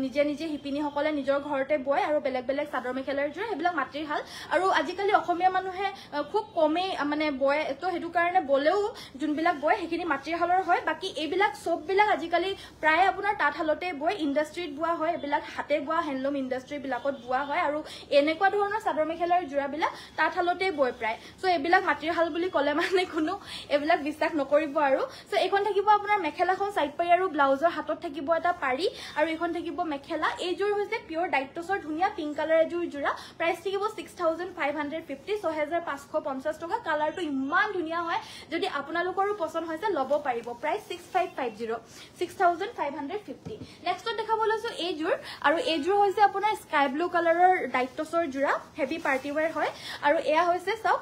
নিজে হিপিনি সকলে নিজৰ ঘৰতে বয় আৰু বেলেগ চাদৰ মেখেলাৰ জোৰ হেবিলাক মাটিৰ হাল আৰু আজিকালি অসমীয়া মানুহে খুব কমে মানে বয় তো হেতু কাৰণে বলেও যোনবিলাক বয় হেখিনি মাটিৰ হালৰ হয় বাকি এইবিলাক সববিলাক আজিকালি প্ৰায় আপোনাৰ তাঁতশালতে বয় ইন্ডাষ্ট্ৰিত বুৱা হয় এইবিলাক হাতে বুৱা হ্যান্ডলুম ইন্ডাষ্ট্ৰি বিলাকত বুৱা হয় আৰু এনেকুৱা ধৰণৰ চাদৰ মেখেলাৰ জোৰাবিলাক তাঁতশালতে বয় প্ৰায় সো এইবিলাক মাটিৰ হাল বুলি ক'লে মানে কোনো এইবিলাক বিশ্বাস নকৰিব আৰু সো এখন থাকিব আপোনাৰ মেখেলাখন সাইড পাৰি আৰু ব্লাউজৰ হাতত থাকিব এটা পাৰি আৰু এখন থাকিব মেখেলা এইযোৰ হৈছে পিওৰ ডাইটছৰ ধুনিয়া পিংক কালাৰ এযোৰ জোৰা প্ৰাইস থাকিব 6550 6550 টকা কালাৰটো ইমান ধুনিয়া হয় যদি আপোনালোকৰো পছন্দ হৈছে ল'ব পাৰিব প্ৰাইস 6550 6550 নেক্সটত দেখাব লৈছো এইযোৰ আৰু এইযোৰ হৈছে আপোনাৰ স্কাই ব্লু কালাৰৰ ডাইটছৰ জোৰা হেভি পাৰ্টি ওয়্যাৰ হয় আৰু এয়া হৈছে সব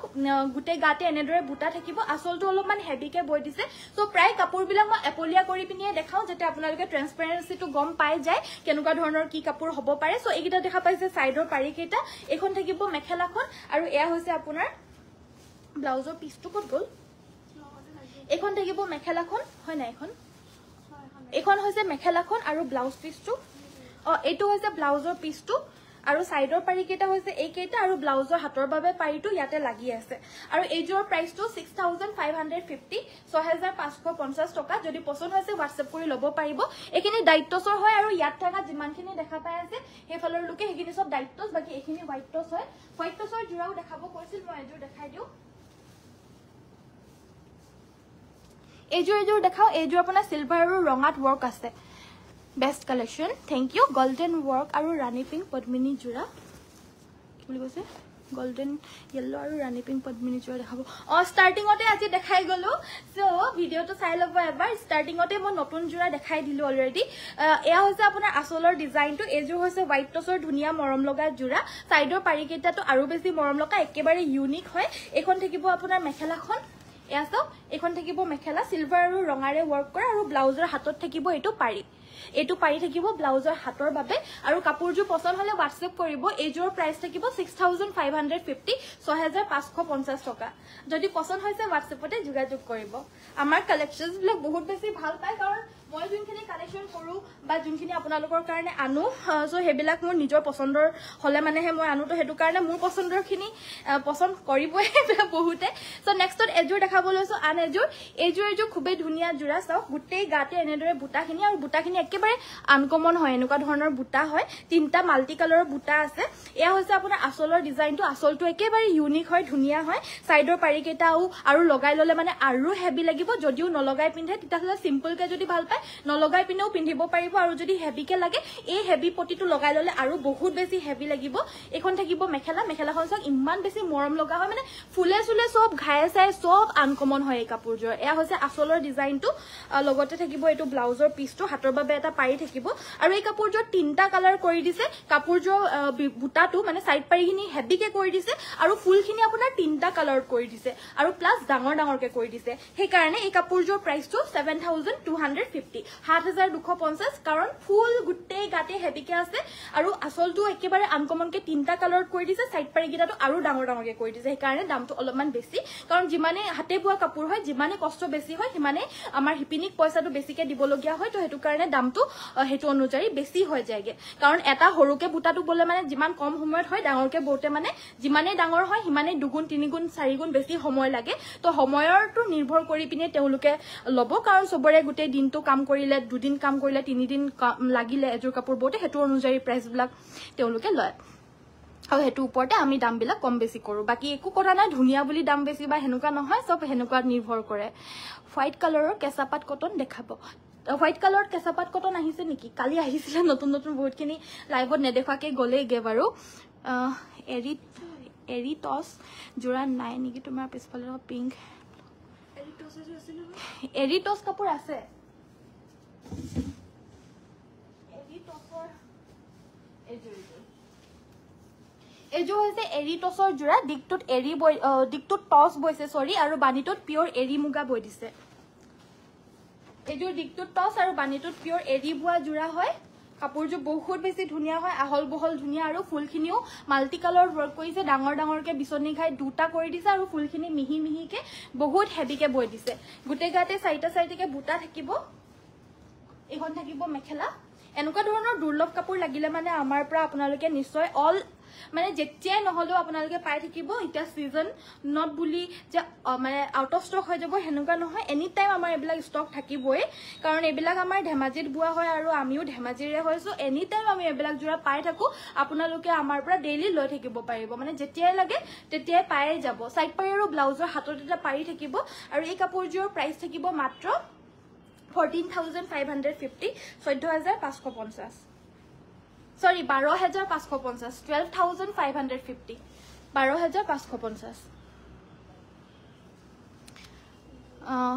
গুটে গাতে এনেদৰে বুটা থাকিব আসলটো অলপমান হেভিকে বৈ দিছে সো প্ৰায় কাপোৰবিলাক মই এপলিয়া কৰি পিনিয়ে দেখাও যাতে আপোনালোকে ট্ৰান্সপাৰেন্সিটো গম পাই যায় কেনেকুৱা ধৰণৰ কি কাপোৰ হ'ব পাৰে সো এইকিটা দেখা পাইছে সাইডৰ পাৰি কেইটা এখন থাকিব মেখেলাখন আৰু এয়া হৈছে আপোনাৰ ব্লাউজৰ পিছটো কত গল এখন থাকিব মেখেলাখন হয় না এখন হৈছে মেখেলাখন আৰু ব্লাউজ পিছটো এইটো হৈছে ব্লাউজৰ পিছটো আৰু সাইডৰ পাৰি কেইটা হৈছে এই কেইটা আৰু ব্লাউজৰ হাতৰ বাবে পাৰিটো ইয়াতে লাগি আছে আৰু এইযোৰ প্ৰাইসটো 6550 6550 টকা যদি পছন্দ হৈছে হোৱাটছএপ কৰি ল'ব পাৰিব এখিনি ডাইটছৰ হয় আৰু ইয়াত থকা যিমানখিনি দেখা পাই আছে হেফালৰ লোকে হেখিনি সব ডাইটছ বাকি এখিনি হোৱাইট টছ হয় হোৱাইট টছৰ জোৰাও দেখাব কৈছিল মই এযোৰ দেখাই দিও এযোৰ দেখাও এযোৰ আপোনাৰ সিলভাৰ আৰু ৰঙাত ওয়াৰ্ক আছে best collection thank you golden work আৰু ৰাণী পিংক পদ্মিনী জোৰা কি বুলি কৈছে গোল্ডেন ইয়েলো আৰু ৰাণী পিংক পদ্মিনী জোৰা দেখাব স্টাৰ্টিংতে আজি দেখাই গলো সো ভিডিওটো চাই লব এবাৰ স্টাৰ্টিংতে মই নতুন জোৰা দেখাই দিলো অলৰেডি এয়া হৈছে আপোনাৰ আসলৰ ডিজাইনটো এযোৰ হৈছে হোৱাইট টছৰ ধুনিয়া মৰম লগা জোৰা সাইডৰ পাৰি কেইটাটো আৰু বেছি মৰম লগা একেবাৰে ইউনিক হয় এখন থাকিব আপোনাৰ মেখেলাখন এয়া সব এখন থাকিব মেখেলা সিলভাৰ আৰু ৰঙাৰে ওয়াৰ্ক কৰা আৰু ব্লাউজৰ হাতত থাকিব এইটো পাৰি থাকিব ব্লাউজৰ হাতৰ বাবে আৰু কাপোৰযোৰ পছন্দ হলে হোৱাটছএপ কৰিব এইযোৰ প্ৰাইস থাকিব 6550 6550 টকা যদি পছন্দ হৈছে হোৱাটছএপতে যোগাযোগ কৰিব আমাৰ কালেকশনছ বিলাক বহুত বেছি ভাল পায় কাৰণ মই যোনখিনি কালেকশন কৰো বা যোনখিনি আপোনালোকৰ কাৰণে আনো সো হেবিলাক মোৰ নিজৰ পছন্দৰ হলে মানেহে মই আনো তো হেতু কাৰণে মোৰ পছন্দৰখিনি পছন্দ কৰিবই বহুতে সো নেক্সটত এযোৰ দেখাব লৈছো আন এযোৰ খুবেই ধুনিয়া জোৰা চাও গুটেই গাতে এনেদৰে বুটাখিনি আৰু বুটাখিনি একেবাৰে আনকমন হয় এনেকুৱা ধৰণৰ বুটা হয় তিনটা মাল্টি কালাৰৰ বুটা আছে এয়া হৈছে আপোনাৰ আসলৰ ডিজাইনটো আসলটো একেবাৰে ইউনিক হয় ধুনিয়া হয় সাইডৰ পাৰি কেইটাও আৰু লগাই ললে মানে আৰু হেভি লাগিব যদিও নলগাই পিন্ধে তেতিয়াহলে সিম্পল কে যদি ভাল পায় নলগাই পিনেও পিন্ধিব পাৰিব আৰু যদি হেভিকে লাগে এই হেভি পটিটো লগাই ললে আৰু বহুত বেছি হেভি লাগিব এখন থাকিব মেখেলা মেখেলাখন চাওক ইমান বেছি মৰম লগা হয় মানে ফুলে চুলে সব ঘায়ে চাই সব আনকমন হয় এই কাপোৰযোৰ এয়া হৈছে আচলৰ ডিজাইনটো লগতে থাকিব এটো ব্লাউজৰ পিসটো হাতৰ বাবে এটা পাৰি থাকিব আৰু এই কাপোৰযোৰ তিনটা কালাৰ কৰি দিছে কাপোৰযোৰ বুটাটো মানে সাইড পাৰিখিনি হেভিকে কৰি দিছে আৰু ফুলখিনি আপোনাৰ তিনটা কালাৰত কৰি দিছে আৰু প্লাস ডাঙৰ ডাঙৰকে কৰি দিছে সেই কাৰণে এই কাপোৰযোৰ প্ৰাইসটো 7250 7250 কাৰণ ফুল গুটেই গাতে হেভিকে আছে আৰু আচলটো একেবাৰে আনকমনকে তিনটা কালাৰত কৰি দিছে সাইড পাৰিকিটাটো আৰু ডাঙৰ ডাঙৰকে কৰি দিছে সেই কাৰণে দামটো অলপমান বেছি কাৰণ যিমানে হাতে বুৱা কাপোৰ হয় যিমানে কষ্ট বেছি হয় সিমানে আমাৰ হিপিনিক পইচাটো বেছিকে দিবলগীয়া হয় তো হেতু কাৰণে দামটো হেতু অনুযায়ী বেছি হৈ যায়গে কাৰণ এটা হৰুকে বুটাটো বলে মানে যিমান কম সময়ত হয় ডাঙৰকে বউতে মানে যিমানে ডাঙৰ হয় সিমানে দুগুণ তিনিগুণ চাৰিগুণ বেছি সময় লাগে তো সময়ৰটো নিৰ্ভৰ কৰি পিনে তেওঁলোকে লব কাৰণ সবৰে গুটে দিনটো কাম কৰিলে দুদিন কাম কৰিলে তিনিদিন লাগিলে এজোৰ কাপোৰ বউতে হেতু অনুযায়ী প্ৰাইস বিলাক তেওঁলোকে লয় আৰু হেতু ওপৰতে আমি দাম বিলাক কম বেছি কৰো বাকি একো কথা নাই ধুনিয়া বুলি দাম বেছি বা হেনুকা নহয় সব হেনুকা নিৰ্ভৰ কৰে হোৱাইট কালাৰৰ কেঁচাপাত কটন দেখাব হোৱাইট কালাৰত কেঁচাপাত কটন আহিছে নেকি কালি আহিছিলে নতুন নতুন বহুতখিনি লাইভত নেদেখাকে গলেগে বাৰু এৰি টস জোৰা নাই নেকি তোমাৰ পিছফালে পিংক এৰি টস কাপোৰ আছে এৰি টসৰ এজো হৈছে এৰি টসৰ জোৰা দিকটোত এৰি দিকটোত টস বইছে সৰি আৰু বানিটোত পিওৰ এৰি মুগা বই দিছে এজোৰ দিকটোত টস আৰু বানিটোত পিওৰ এৰি বুৱা জোৰা হয় কাপোৰযোৰ বহুত বেছি ধুনিয়া হয় আহল বহল ধুনিয়া আৰু ফুলখিনিও মাল্টি কালাৰ ওয়াৰ্ক কৰিছে ডাঙৰ ডাঙৰকে বিচনি খাই দুটা কৰি দিছে আৰু ফুলখিনি মিহি মিহিকে বহুত হেভিকে বই দিছে গুটে গাতে চাইটা চাইটিকে বুটা থাকিব এখন থাকিব মেখেলা এনেকুৱা ধৰণৰ দুৰ্লভ কাপোৰ লাগিলে মানে আমাৰ পৰা আপোনালোকে নিশ্চয় অল মানে যেতিয়াই নহলেও আপোনালোকে পাই থাকিব এটা সিজন নট বুলি যে মানে আউট অফ স্টক হৈ যাব হেনুকা নহয় এনি টাইম আমাৰ এবিলাক স্টক থাকিবই কাৰণ এবিলাক আমাৰ ধেমাজিত বুৱা হয় আৰু আমিও ধেমাজিৰে হৈছো এনি টাইম আমি এবিলাক জোৰা পাই থাকো আপোনালোকে আমাৰ পৰা ডেইলি লৈ থাকিব পাৰিব মানে যেতিয়াই লাগে তেতিয়াই পাই যাব সাইড পাৰি আৰু ব্লাউজৰ হাতত এটা পাৰি থাকিব আৰু এই কাপোৰযোৰ প্ৰাইস থাকিব মাত্ৰ 14550 14550 Sorry, 12,550 12,550 12,550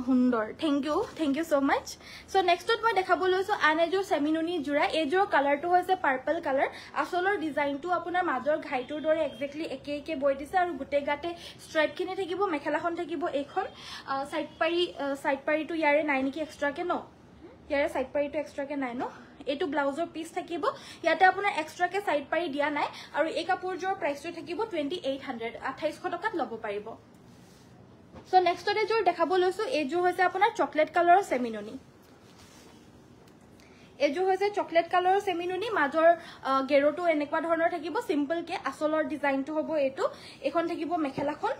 সুন্দৰ thank you so much so next মই দেখাব লৈছো আন এজোৰ সেমিনুনি জোৰা এজোৰ কালাৰটো হৈছে পাৰ্পল কালাৰ আসলৰ ডিজাইনটো আপোনাৰ মাজৰ ঘাইটোৰ দৰে এক্স্যাক্টলি একে একে বই দিছে আৰু গুটে গাতে ষ্ট্ৰাইপ খিনি থাকিব মেখেলাখন থাকিব এইখন সাইড পাৰিটো ইয়াৰে নাই নেকি এক্সট্ৰাকে ন ইয়াৰে সাইড পাৰিটো এক্সট্ৰাকে নাই ন এটো ব্লাউজৰ পিস থাকিব ইয়াতে আপোনাৰ এক্সট্ৰাকে সাইড পাৰি দিয়া নাই আৰু এই কাপোৰযোৰ প্ৰাইসটো থাকিব 2800 2800 টকাত লব পাৰিব সো নেক্সট এজোৰ দেখাব লৈছো এজোৰ হৈছে আপোনাৰ চকলেট কালাৰৰ সেমিনুনি এজোৰ হৈছে চকলেট কালাৰৰ সেমিনুনি মাজৰ গেৰোটো এনেকুৱা ধৰণৰ থাকিব সিম্পল কে আসলৰ ডিজাইনটো হ'ব এটো এখন থাকিব মেখেলাখন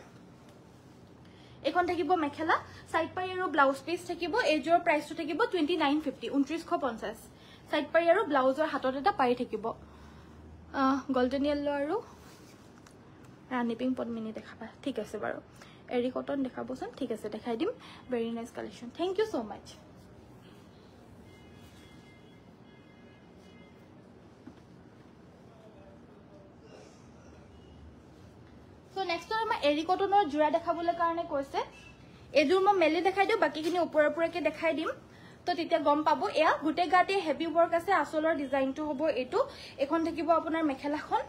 এখন থাকিব মেখেলা সাইড পাৰি আৰু ব্লাউজ পিস থাকিব এজোৰ প্ৰাইসটো থাকিব 2950 2950 সাইড পাৰি আৰু ব্লাউজৰ হাতত এটা পাৰি থাকিব গোল্ডেন ইয়েলো আৰু ৰাণী পিংক পদ্মিনী দেখাবা ঠিক আছে বাৰু এৰি কটন দেখাবচোন ঠিক আছে দেখাই দিম very nice collection thank you so much so next আমাৰ এৰি কটনৰ জোৰা দেখাবলৈ কাৰণে কৈছে এজোৰ মই মেলি দেখাই দিও বাকিখিনি ওপৰৰ পৰকে দেখাই দিম তো তেতিয়া গম পাবো এয়া গুটে গাতে হেভি ওয়ার্ক আছে আসলৰ ডিজাইনটো হ'ব এটো এখন থাকিব আপোনাৰ মেখেলাখন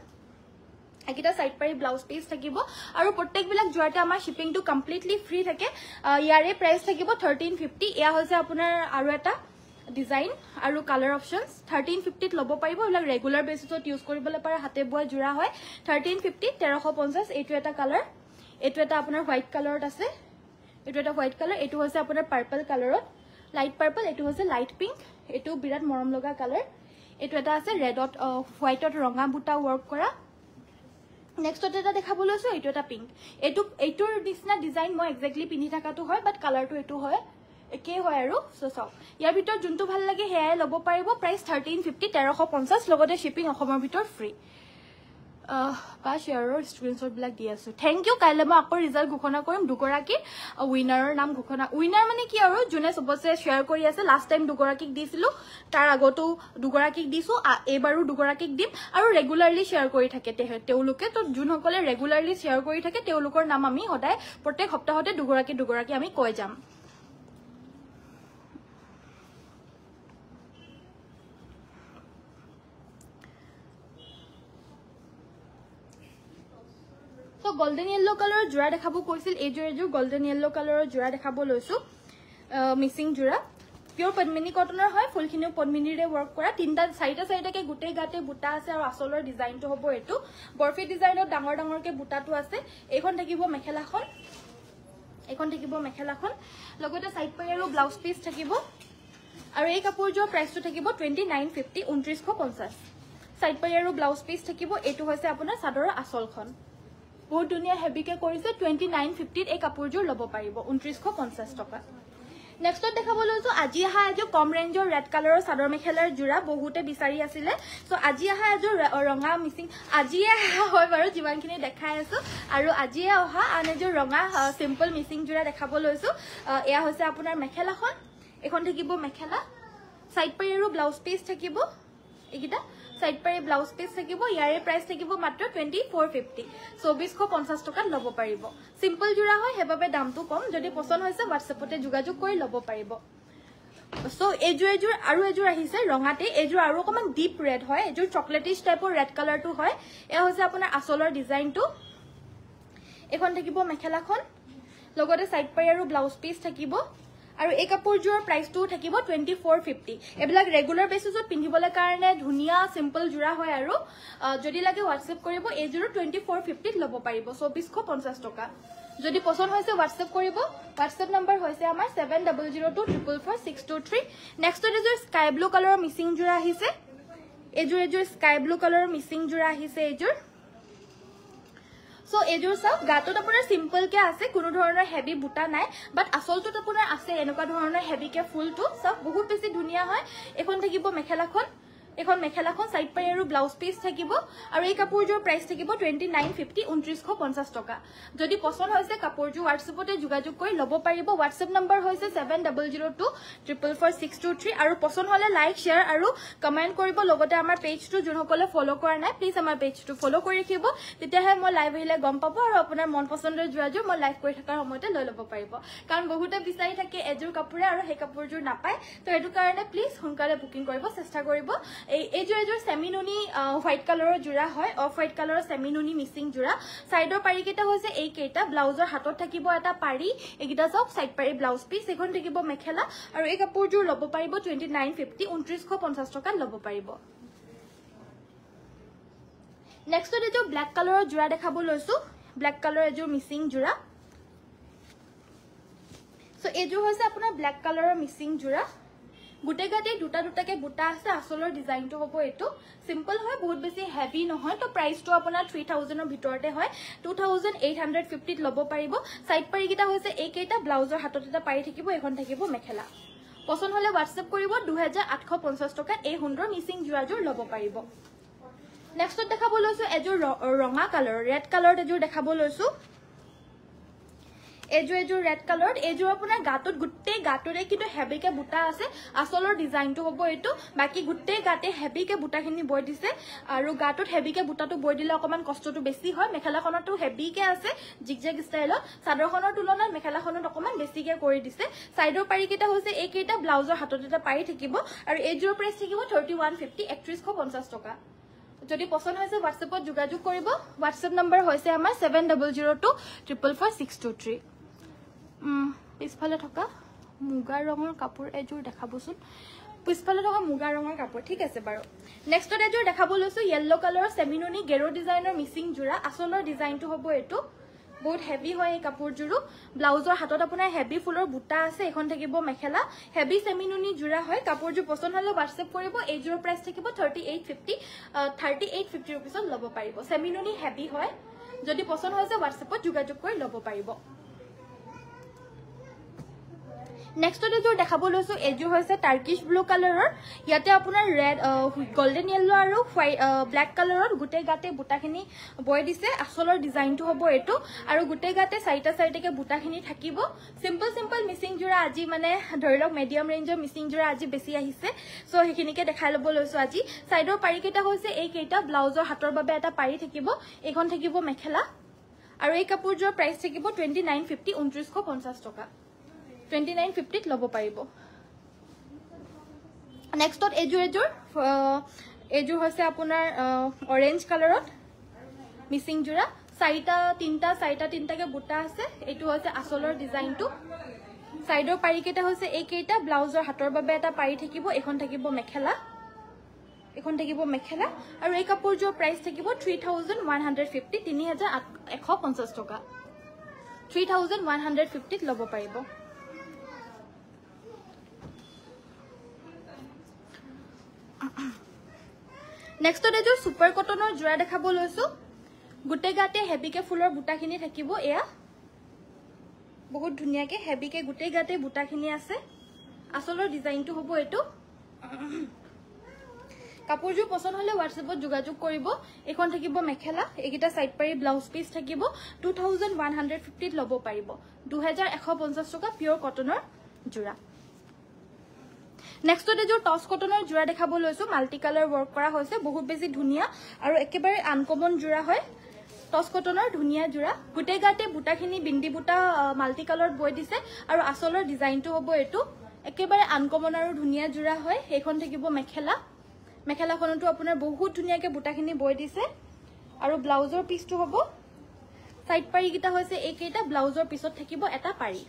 একিটা সাইড পাৰি ব্লাউজ পিস থাকিব আৰু প্ৰত্যেক বিলাক জোৰাতে আমাৰ শিপিংটো কমপ্লিটলি ফ্ৰী থাকে ইয়াৰে প্ৰাইস থাকিব 1350 এয়া হৈছে আপোনাৰ আৰু এটা ডিজাইন আৰু কালাৰ অপশনস 1350 ত লব পাৰিব এলা ৰেগুলাৰ বেসিছত ইউজ কৰিবলৈ পাৰে হাতে বুৱা জোৰা হয় 1350 1350 এটো এটা কালাৰ এটো এটা আপোনাৰ হোৱাইট কালাৰত আছে এটো এটা হোৱাইট কালাৰ এটো হৈছে আপোনাৰ পাৰ্পল কালাৰত লাইট পাৰ্পল এটো হৈছে লাইট পিংক এটো বিৰাট মৰম লগা কালাৰ এটো এটা আছে ৰেডত হোৱাইটত ৰঙা বুটা ওয়াৰ্ক কৰা নেক্সট এটা দেখাব লৈছো এটো এটা পিংক এটোৰ নিচিনা ডিজাইন মই এক্স্যাক্টলি পিন্ধি থাকাটো হয় বাট কালাৰটো এটো হয় একে হয় আৰু সো সব ইয়াৰ ভিতৰত যোনটো ভাল লাগে হেয়াই লব পাৰিব প্ৰাইস 1350 1350 লগতে শিপিং অসমৰ ভিতৰত ফ্ৰী বা শ্বেয়াৰৰ স্ক্ৰীনশ্বটবিলাক দি আছোঁ থেংক ইউ কাইলৈ মই আকৌ ৰিজাল্ট ঘোষণা কৰিম দুগৰাকীৰ উইনাৰৰ নাম ঘোষণা উইনাৰ মানে কি আৰু যোনে চবচে শ্বেয়াৰ কৰি আছে লাষ্ট টাইম দুগৰাকীক দিছিলোঁ তাৰ আগতো দুগৰাকীক দিছোঁ এইবাৰো দুগৰাকীক দিম আৰু ৰেগুলাৰলি শ্বেয়াৰ কৰি থাকে তেওঁলোকে তো যোনসকলে ৰেগুলাৰলি শ্বেয়াৰ কৰি থাকে তেওঁলোকৰ নাম আমি সদায় প্ৰত্যেক সপ্তাহতে দুগৰাকী আমি কৈ যাম So golden yellow color jura dekhabo koisil ejo golden yellow color jura dekhabo loisu missing jura pure padmini cotton hoy full khini padmini re work kora tinta saita ke gutei gate buta ase aru asolor design to hobo etu borfi design or dangor ke buta tu ase ekhon thakibo mekhela khon logote side pai aru blouse piece thakibo aru ei kapur jo price to thakibo 2950 2950 side pai aru blouse piece thakibo etu hoise apunar sador asol khon বহুত দুনিয়া হেভিকে কৰিছে 2950 এই কাপোৰজোৰ লব পাৰিব 2950 টকা নেক্সটত দেখাব লৈছো আজি আহা এজো কম ৰেঞ্জৰ ৰেড কালাৰৰ চাদৰ মেখেলাৰ জোৰা বহুতে বিচাৰি আছিল সো আজি আহা এজো ৰঙা মিসিং আজি আহা হয় বাৰু যিমানখিনি দেখাই আছো আৰু আজি আহা আন এজো ৰঙা সিম্পল মিসিং জোৰা দেখাব লৈছো এয়া হৈছে আপোনাৰ মেখেলাখন এখন থাকিব মেখেলা সাইড পাই আৰু ব্লাউজ পিস থাকিব একিটা সাইড পাই ব্লাউজ পিস থাকিব ইয়াৰে প্ৰাইস থাকিব মাত্ৰ 2450 2450 টকা লব পাৰিব সিম্পল জোৰা হয় হেবাবে দামটো কম যদি পছন্দ হৈছে WhatsAppতে যোগাযোগ কৰি লব পাৰিব সো এজোৰ আৰু এজোৰ আহিছে ৰঙাতে এজোৰ আৰু অকমান ডিপ ৰেড হয় এজোৰ চকলেটিশ টাইপৰ ৰেড কালাৰটো হয় এ হৈছে আপোনাৰ আসলৰ ডিজাইনটো এখন থাকিব মেখেলাখন লগতে সাইড পাই আৰু ব্লাউজ পিস থাকিব আৰু এই কাপোৰজোৰ প্ৰাইসটো থাকিব 2450 এবিলাক ৰেগুলাৰ বেসিছত পিন্ধিবলৈ কাৰণে ধুনিয়া সিম্পল জোৰা হয় আৰু যদি লাগে WhatsApp কৰিব এই জোৰ 2450 লব পাৰিব 2450 টকা যদি পছন্দ হৈছে WhatsApp কৰিব WhatsApp নম্বৰ হৈছে আমাৰ 7002444623 নেক্সট এজোৰ স্কাই ব্লু কালাৰৰ মিসিং জোৰা আহিছে এজোৰ স্কাই ব্লু কালাৰৰ মিসিং জোৰা আহিছে এজোৰ সো এজোৰ সব গাটোত আপোনাৰ সিম্পল কে আছে কোনো ধৰণৰ হেভি বুটা নাই বাট আসলটো আপোনাৰ আছে এনেকুৱা ধৰণৰ হেভি কে ফুলটো সব বহুত বেছি ধুনিয়া হয় এখন থাকিব মেখেলাখন সাইড পাই আৰু ব্লাউজ পিস থাকিব আৰু এই কাপোৰজোৰ প্ৰাইস থাকিব 2950 2950 টকা যদি পছন্দ হৈছে কাপোৰজোৰ WhatsAppতে যোগাযোগ কৰি লব পাৰিব WhatsApp নম্বৰ হৈছে 7002444623 আৰু পছন্দ হলে লাইক শেয়াৰ আৰু কমেন্ট কৰিব লগতে আমাৰ পেজটো যোনসকলে ফলো কৰা নাই প্লিজ আমাৰ পেজটো ফলো কৰি ৰাখিব তেতিয়াহে মই লাইভ আহিলে গম পাব আৰু আপোনাৰ মন পছন্দৰ জোৰাজোৰ মই লাইভ কৰি থকাৰ সময়তে লৈ লব পাৰিব কাৰণ বহুতে বিচাৰি থাকে এজোৰ কাপোৰে আৰু সেই কাপোৰজোৰ নাপায় তো এটো কাৰণে প্লিজ সোনকালে বুকিং কৰিব চেষ্টা কৰিব এজোৰ সেমিনুনি হোয়াইট কালাৰৰ জোৰা হয় অফ হোয়াইট কালাৰৰ সেমিনুনি মিসিং জোৰা সাইডৰ পাৰি কেটা হৈছে এই কেটা ব্লাউজৰ হাতত থাকিব এটা পাৰি একিটা সব সাইড পাৰি ব্লাউজ পিস এখন থাকিব মেখেলা আৰু এই কাপোৰজোৰ লব পাৰিব 2950 2950 টকা লব পাৰিব নেক্সট এজোৰ ব্ল্যাক কালাৰৰ জোৰা দেখাব লৈছো ব্ল্যাক কালাৰৰ এজোৰ মিসিং জোৰা সো এজোৰ হৈছে আপোনাৰ ব্ল্যাক কালাৰৰ মিসিং জোৰা গুটে গাতে দুটাকে বুটা আছে আসলৰ ডিজাইনটো হ'ব এটো সিম্পল হয় বহুত বেছি হেভি নহয় তো প্ৰাইসটো আপোনাৰ 3000 ৰ ভিতৰতে হয় 2850 লব পাৰিব সাইড পাৰি কিটা হৈছে এই কেটা ব্লাউজৰ হাতত এটা পাৰি থাকিব এখন থাকিব মেখেলা পছন্দ হলে WhatsApp কৰিব 2850 টকা এই সুন্দৰ মিসিং জোৰাজোৰ লব পাৰিব নেক্সট দেখাব লৈছো এজোৰ ৰঙা কালাৰ ৰেড কালাৰ এজোৰ দেখাব লৈছো এজোৰ ৰেড কালাৰ এজোৰ আপোনাৰ গাটোত গুটে গাটোৰে কিন্তু হেভিকে বুটা আছে আসলৰ ডিজাইনটো হ'ব এটো বাকি গুটে গাতে হেভিকে বুটাখিনি বৈ দিছে আৰু গাটোত হেভিকে বুটাটো বৈ দিলে অকমান কষ্টটো বেছি হয় মেখেলাখনটো হেভিকে আছে জিগজেগ ষ্টাইলত চাদৰখনৰ তুলনাত মেখেলাখনত অকমান বেছিকে কৰি দিছে সাইডৰ পাৰি কেটা হৈছে এই কেটা ব্লাউজৰ হাতত এটা পাৰি থাকিব আৰু এজোৰ প্ৰাইস থাকিব 3150 3150 টকা যদি পছন্দ হৈছে WhatsAppত যোগাযোগ কৰিব WhatsApp নম্বৰ হৈছে আমাৰ 7002444623 পিছফালে থকা মুগা ৰঙৰ কাপোৰ এজোৰ দেখাবচোন পিছফালে থকা মুগা ৰঙৰ কাপোৰ ঠিক আছে বাৰু নেক্সট এজোৰ দেখাব লৈছো ইয়েলো কালাৰৰ সেমিনুনি গেৰো ডিজাইনৰ মিসিং জোৰা আসলৰ ডিজাইনটো হ'ব এটো বহুত হেভি হয় এই কাপোৰজোৰো ব্লাউজৰ হাতত আপোনাৰ হেভি ফুলৰ বুটা আছে এখন থাকিব মেখেলা হেভি সেমিনুনি জোৰা হয় কাপোৰজোৰ পছন্দ হলে WhatsApp কৰিব এইজোৰ প্ৰাইস থাকিব 3850 रुपीस লব পাৰিব সেমিনুনি হেভি হয় যদি পছন্দ হৈছে WhatsAppত যোগাযোগ কৰি লব পাৰিব নেক্সট এযোৰ দেখাব লৈছো এযোৰ হৈছে টাৰ্কিশ ব্লু কালাৰৰ ইয়াতে আপোনাৰ ৰেড গোল্ডেন ইয়েলো আৰু ব্ল্যাক কালাৰৰ গুটে গাতে বুটাখিনি বয় দিছে আসলৰ ডিজাইনটো হ'ব এটো আৰু গুটে গাতে চাইটা চাইটাকে বুটাখিনি থাকিব সিম্পল সিম্পল মিসিং জোৰা আজি মানে ধৰিলক মিডিয়াম ৰেঞ্জৰ মিসিং জোৰা আজি বেছি আহিছে সো হেখিনিকে দেখাই লব লৈছো আজি সাইডৰ পাৰি কেটা হৈছে এই কেটা ব্লাউজৰ হাতৰ বাবে এটা পাৰি থাকিব এখন থাকিব মেখেলা আৰু এই কাপোৰজৰ প্ৰাইস থাকিব 2950 2950 টকা 2950 লব পাৰিব নেক্সটত এযোৰ হৈছে আপোনাৰ অৰেঞ্জ কালাৰত মিসিং জোৰা চাৰিটা তিনটাকে বুটা আছে এটো হৈছে আসলৰ ডিজাইনটো সাইডৰ পাৰি কেটা হৈছে এই কেটা ব্লাউজৰ হাতৰ বাবে এটা পাৰি থাকিব এখন থাকিব মেখেলা আৰু এই কাপোৰজৰ প্ৰাইস থাকিব 3150 3150 টকা 3150 লব পাৰিব নেক্সট এযোৰ সুপাৰ কটনৰ জোৰা দেখাব লৈছো গুটে গাতে হেভিকে ফুলৰ বুটাখিনি থাকিব এয়া বহুত ধুনিয়াকে হেভিকে গুটে গাতে বুটাখিনি আছে আসলৰ ডিজাইনটো হ'ব এটো কাপোৰজোৰ পছন্দ হলে WhatsAppত যোগাযোগ কৰিব এখন থাকিব মেখেলা একিটা সাইড পাৰি ব্লাউজ পিস থাকিব 2150 লব পাৰিব 2150 টকা পিওৰ কটনৰ জোৰা নেক্সট এযোৰ টস কটনৰ জোৰা দেখাব লৈছো মাল্টি কালাৰ ওয়াৰ্ক কৰা হৈছে বহুত বেছি ধুনিয়া আৰু একেবাৰে আনকমন জোৰা হয় টস কটনৰ ধুনিয়া জোৰা গুটে গাতে বুটাখিনি বিন্দি বুটা মাল্টি কালাৰত বয় দিছে আৰু আসলৰ ডিজাইনটো হ'ব এটো একেবাৰে আনকমন আৰু ধুনিয়া জোৰা হয় এখন থাকিব মেখেলাখনটো আপোনাৰ বহুত ধুনিয়াকে বুটাখিনি বয় দিছে আৰু ব্লাউজৰ পিসটো হ'ব সাইড পাৰি কিটা হৈছে এই কেটা ব্লাউজৰ পিছত থাকিব এটা পাৰি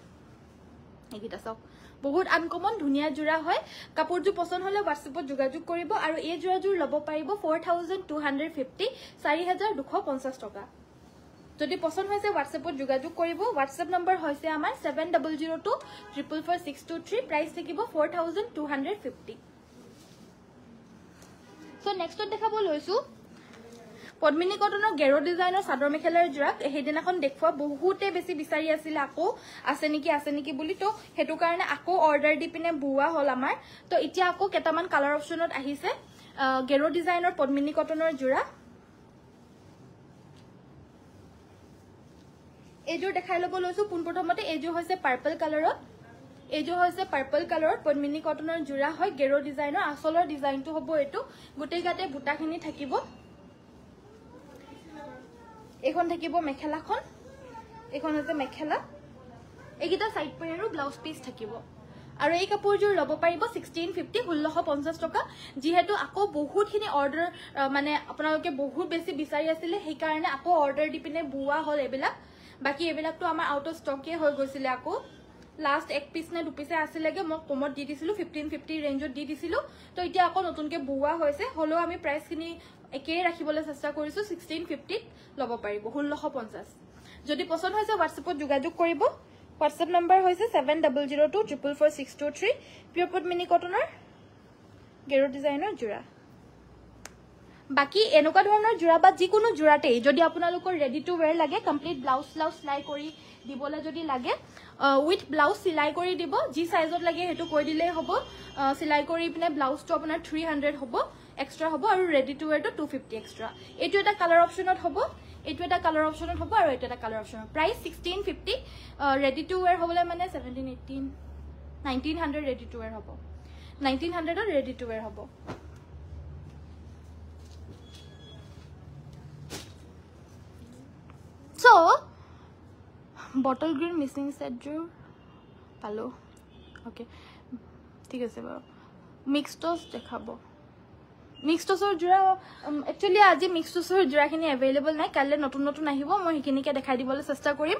এইকিটা সব বহুত আনকমন ধুনিয়া জোৰা হয় কাপোৰজু পছন্দ হলে WhatsAppত যোগাযোগ কৰিব আৰু এই জোৰাজুৰ লব পাৰিব 4250 4250 টকা যদি পছন্দ হৈছে WhatsAppত যোগাযোগ কৰিব WhatsApp নম্বৰ হৈছে আমাৰ 7002444623 প্ৰাইস থাকিব 4250 সো নেক্সটত দেখাব লৈছো পদ্মিনী কটনৰ গেৰো ডিজাইনৰ চাদৰ মেখেলাৰ জোৰা হেদিনাখন দেখুৱা বহুতে বেছি বিচাৰি আছিল আকো আছে নেকি বুলি তো হেতু কাৰণে আকো অৰ্ডাৰ দি পিনে বুৱা হল আমাৰ তো এতিয়া আকো কেটামান কালাৰ অপচনত আহিছে গেৰো ডিজাইনৰ পদ্মিনী কটনৰ জোৰা এযোৰ দেখাই লব লৈছো পুনপ্ৰথমতে এযোৰ হৈছে পাৰ্পল কালাৰত পদ্মিনী কটনৰ জোৰা হয় গেৰো ডিজাইনৰ আসলৰ ডিজাইনটো হ'ব এটো গুটে গাতে বুটাখিনি থাকিব এখন থাকিব মেখেলাখন এখন আছে মেখেলা এইকিটা সাইড পাৰি আৰু ব্লাউজ পিস থাকিব আৰু এই কাপোৰজোৰ লব পাৰিব 1650 1650 টকা যেহেতু আকো বহুতখিনি অৰ্ডাৰ মানে আপোনালোকে বহুত বেছি বিচাৰি আছিল সেই কাৰণে আকো অৰ্ডাৰ দি পিনে বুৱা হল এবিলাক বাকি এবিলাকটো আমাৰ আউট অফ ষ্টকে হৈ গৈছিল আকো লাষ্ট এক পিস নে দুপিসে আছিলেগে মই কমত দি দিছিলো 1550 ৰেঞ্জত দি দিছিলো তো এতিয়া আকো নতুনকে বুৱা হৈছে হলো আমি প্ৰাইস খিনি একেই ৰাখিবলৈ চেষ্টা কৰিছো 1650 লব পাৰিব 1650 যদি পছন্দ হৈছে WhatsAppত যোগাযোগ কৰিব WhatsApp নম্বৰ হৈছে 7002444623 পিওৰ পদ্মিনী কটনৰ গেৰো ডিজাইনৰ জোৰা বাকি এনেকুৱা ধৰণৰ জোৰা বা যিকোনো জোৰাতে যদি আপোনালোকৰ ৰেডি টু ওয়্যাৰ লাগে কমপ্লিট ব্লাউজ সিলাই কৰি দিবলে যদি লাগে উইথ ব্লাউজ সিলাই কৰি দিব যি সাইজত লাগে হেতু কৈ দিলে হ'ব সিলাই কৰি পিনে ব্লাউজটো আপোনাৰ 300 হ'ব এক্সট্ৰা হ'ব আৰু ৰেডি টু ওয়্যাৰটো 250 এক্সট্ৰা এটো এটা কালাৰ অপচনত হ'ব আৰু এটো এটা কালাৰ অপচনত প্ৰাইস 1650 ৰেডি টু ওয়্যাৰ হ'বলে মানে 17 18 1900 ৰেডি টু ওয়্যাৰ হ'ব 1900 ৰ ৰেডি টু ওয়্যাৰ হ'ব so bottle green missing set জোৰ পালো ওকে ঠিক আছে বাৰু মিক্স টস দেখাব মিক্স টসৰ জোৰা একচুয়ালি আজি মিক্স টসৰ জোৰাখিনি अवेलेबल নাই কালে নতুন আহিব মই হেকিনিকে দেখাই দিবলৈ চেষ্টা কৰিম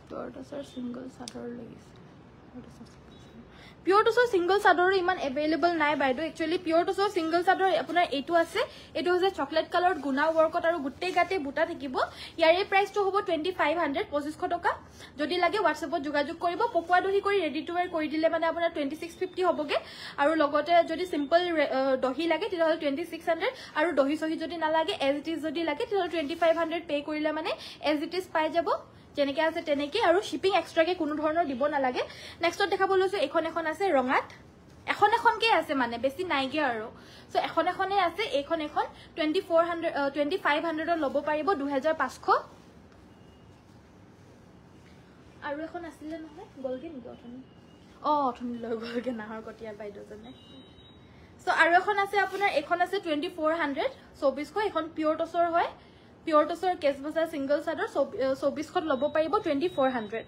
পিওৰ টসৰ সিঙ্গল চাদৰ লাগিছে পিওৰ টসৰ সিঙ্গল চাদৰ ইমান अवेलेबल নাই বাইদো একচুয়ালি পিওৰ টসৰ সিঙ্গল চাদৰ আপোনাৰ এটো আছে এটো হৈছে চকলেট কালাৰত গুনা ওয়াৰ্কত আৰু গুটে গাতে বুটা থাকিব ইয়াৰে প্ৰাইসটো হ'ব 2500 2500 টকা যদি লাগে WhatsAppত যোগাযোগ কৰিব পপুৱা দহি কৰি ৰেডি টু ওয়্যাৰ কৰি দিলে মানে আপোনাৰ 2650 হ'বগে আৰু লগতে যদি সিম্পল দহি লাগে তেতিয়াহলে 2600 আৰু দহি সহি যদি নালাগে এজ ইট ইজ যদি লাগে তেতিয়াহলে 2500 পে কৰিলে মানে এজ ইট ইজ পাই যাব যেনেকৈ আছে তেনেকৈ আৰু শ্বিপিং এক্সট্ৰাকৈ কোনো ধৰণৰ দিব নালাগে নেক্সটত দেখাব লৈছোঁ এখন আছে ৰঙাত এখনকে আছে মানে বেছি নাইগে আৰু সো এখনে আছে এখন 2500 ল'ব পাৰিব 2500 আৰু এখন আছিল নহয় গলগে নেকি অথনি লৈ গলগে নাহৰ কটিয়াল বাইদেউজনে সো আৰু এখন আছে আপোনাৰ এখন আছে 2400 2400 এখন পিওৰ টছৰ হয় পিওৰ টছৰ কেছ বজাৰ সিংগল চাদৰ 2400 ল'ব পাৰিব 2400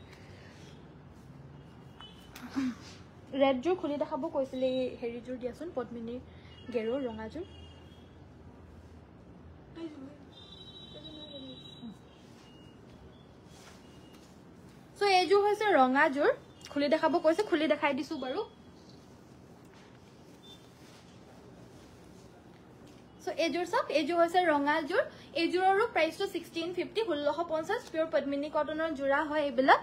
ৰেড জোৰ খুলি দেখাব কৈছিলে হেৰি জোৰ দিয়াচোন পদ্মিনীৰ গেৰুৰ ৰঙা জোৰ সো এই জোৰ হৈছে ৰঙা জোৰ খুলি দেখাব কৈছে খুলি দেখাই দিছো বাৰু সো এই জোৰ সব এই জোৰ হৈছে ৰঙা জোৰ এই জোৰৰো প্ৰাইসটো 1650 1650 পিওৰ পদ্মিনী কটনৰ জোৰা হয় এইবিলাক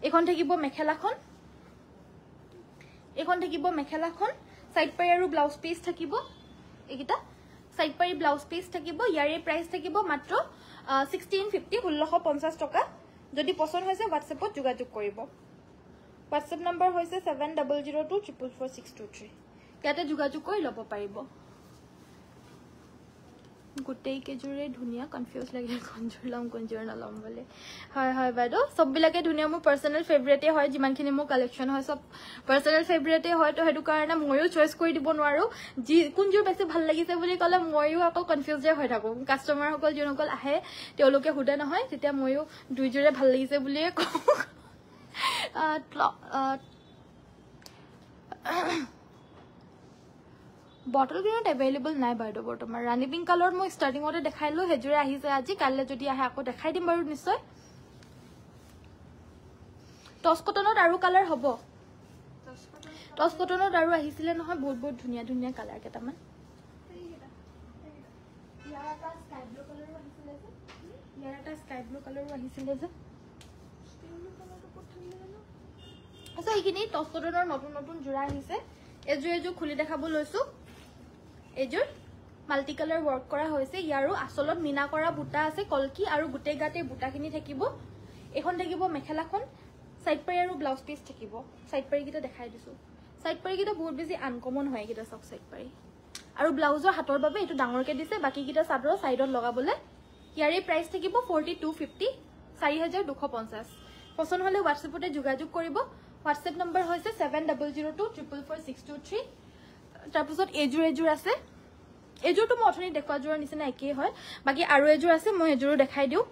এখন থাকিব মেখেলাখন সাইড পাই আৰু ব্লাউজ পিস থাকিব এইকিটা সাইড পাই ব্লাউজ পিস থাকিব ইয়াৰে প্ৰাইস থাকিব মাত্ৰ 1650 1650 টকা যদি পছন্দ হৈছে WhatsAppত যোগাযোগ কৰিব WhatsApp নম্বৰ হৈছে 7002444623 ইয়াতে যোগাযোগ কৰি ল'ব পাৰিব গুটেই কেজুৰে ধুনিয়া কনফিউজ লাগে কোনজোৰ লম কোনজোৰ নলম বলে হয় বাইদেউ সব বিলাকে ধুনিয়া মোৰ পাৰ্সোনাল ফেভাৰিটে হয় যিমানখিনি মোৰ কালেকশন হয় সব পাৰ্সোনাল ফেভাৰিটে হয় তো হেতু কাৰণে মইও চয়েস কৰি দিব নোৱাৰো যি কোনজোৰ বেছি ভাল লাগিছে বুলি কলে মইও আকৌ কনফিউজে হৈ থাকো কাস্টমাৰ সকল যোনসকল আহে তেওঁলোকে হুদা নহয় তেতিয়া মইও দুইজোৰে ভাল লাগিছে বুলিয়ে কওঁ বটল গ্ৰীনত এভেইলেবল নাই বাইদেউ বৰ্তমান ৰাণী পিংক কালাৰ মই ষ্টাৰ্টিংতে দেখাইলো হেজুৰে আহিছে আজি কাইলে যদি আহে আকৌ দেখাই দিম বাৰু নিশ্চয় টস কটনত আৰু কালাৰ হ'ব টস কটনত আৰু আহিছিলে নহয় বহুত ধুনিয়া ধুনিয়া কালাৰ কেটামান ইয়াৰ এটা স্কাই ব্লু কালাৰো আহিছিলে যে আচ্ছা এইখিনি টস কটনৰ নতুন জোৰা আহিছে এজু খুলি দেখাব লৈছো এজুৰ মাল্টি কালাৰ ওয়াৰ্ক কৰা হৈছে ইয়াৰো আসলত মিনা কৰা বুটা আছে কলকি আৰু গুটে গাতে বুটাখিনি থাকিব এখন থাকিব মেখেলাখন সাইড পাই আৰু ব্লাউজ পিস থাকিব সাইড পাই কিটা দেখাই দিছো সাইড পাই কিটা বহুত বেছি আনকমন হয় কিটা সব সাইড পাই আৰু ব্লাউজৰ হাতৰ বাবে এটো ডাঙৰকে দিছে বাকি কিটা সাদৰৰ সাইডত লগাবলে ইয়াৰে প্ৰাইস থাকিব 4250 4250 পছন্দ হলে WhatsAppতে যোগাযোগ কৰিব WhatsApp নম্বৰ হৈছে 7002444623 তাৰপিছত এজুৰ আছে এজুৰটো মই অথনি দেখুৱা জোৰৰ নিচিনা একেই হয় বাকি আৰু এজুৰ আছে মই এজুৰো দেখাই দিও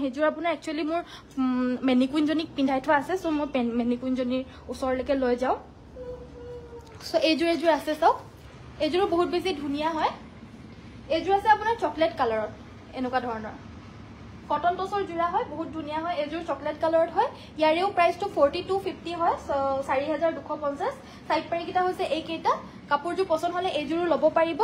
হেজুৰ আপোনাৰ একচুয়ালি মোৰ মেনিকুইনজনিক পিন্ধাই থোৱা আছে সো মই মেনিকুইনজনিৰ ওচৰলৈকে লৈ যাও সো এজুৰ আছে সব এজুৰো বহুত বেছি ধুনিয়া হয় এজুৰ আছে আপোনাৰ চকলেট কালাৰত এনেকুৱা ধৰণৰ কটন টছৰ জোৰা হয় বহুত ধুনিয়া হয় এজুৰ চকলেট কালাৰত হয় ইয়াৰেও প্ৰাইসটো 4250 হয় 4250 সাইড পাৰি কিটা হৈছে এই কেটা কাপোৰজোৰ পছন্দ হলে এজুৰো ল'ব পাৰিব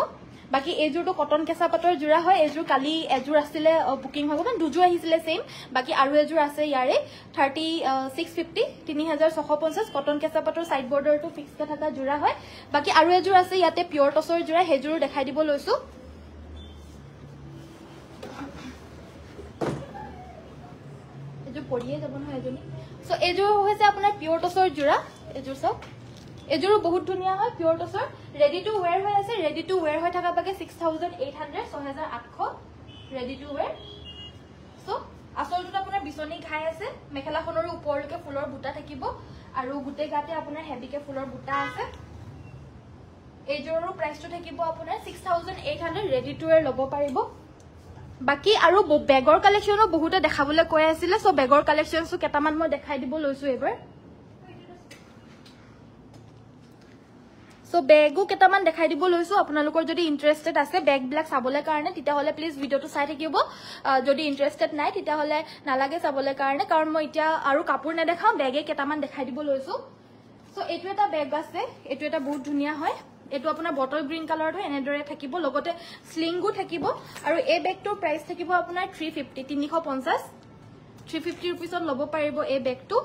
বাকি এজুৰটো কটন কেঁচা পাটৰ জোৰা হয় এজুৰ কালি এজুৰ আছিলে বুকিং হ'ব মানে দুজোৰ আহিছিলে সেম বাকি আৰু এজুৰ আছে ইয়াৰে 3650 3650 কটন কেঁচা পাটৰ সাইড বৰ্ডাৰটো ফিক্স কে থকা জোৰা হয় বাকি আৰু এজুৰ আছে ইয়াতে পিওৰ টছৰ জোৰা হেজুৰো দেখাই দিব লৈছো পড়িয়ে যাব নহয় এজনী সো এজুৰ হৈছে আপোনাৰ পিওৰ টছৰ জোৰা এজুৰ সব এজুৰো বহুত ধুনিয়া হয় পিওৰ টছৰ ৰেডি টু ওয়্যাৰ হৈ আছে ৰেডি টু ওয়্যাৰ হৈ থকা বাকে 6800 6800 ৰেডি টু ওয়্যাৰ সো আসলটো আপোনাৰ বিছনি ঘাই আছে মেখেলাখনৰ ওপৰলৈকে ফুলৰ বুটা থাকিব আৰু গুটে গাতে আপোনাৰ হেভিকে ফুলৰ বুটা আছে এজুৰৰ প্ৰাইসটো থাকিব আপোনাৰ 6800 ৰেডি টু ওয়্যাৰ ল'ব পাৰিব বাকি আৰু বেগৰ কালেকশনো বহুতে দেখাবলৈ কৈ আছিল সো বেগৰ কালেকশনসু কেটামান মই দেখাই দিব লৈছো এবাৰ সো বেগো কেটামান দেখাই দিব লৈছো আপোনালোকৰ যদি ইন্টাৰেস্টেড আছে বেগ ব্ল্যাক চাবলে কাৰণে তেতিয়া হলে প্লিজ ভিডিওটো চাই থাকিব যদি ইন্টাৰেস্টেড নাই তেতিয়া হলে নালাগে চাবলে কাৰণে কাৰণ মই এতিয়া আৰু কাপোৰ নেদেখাও বেগে কেটামান দেখাই দিব লৈছো সো এটো এটা বেগ আছে এটো এটা বহুত ধুনিয়া হয় এটো আপোনাৰ বটল গ্ৰীন কালাৰত হয় এনেদৰে থাকিব লগতে স্লিংগো থাকিব আৰু এই বেগটোৰ প্ৰাইস থাকিব আপোনাৰ 350 350 रुपीसত ল'ব পাৰিব এই বেগটো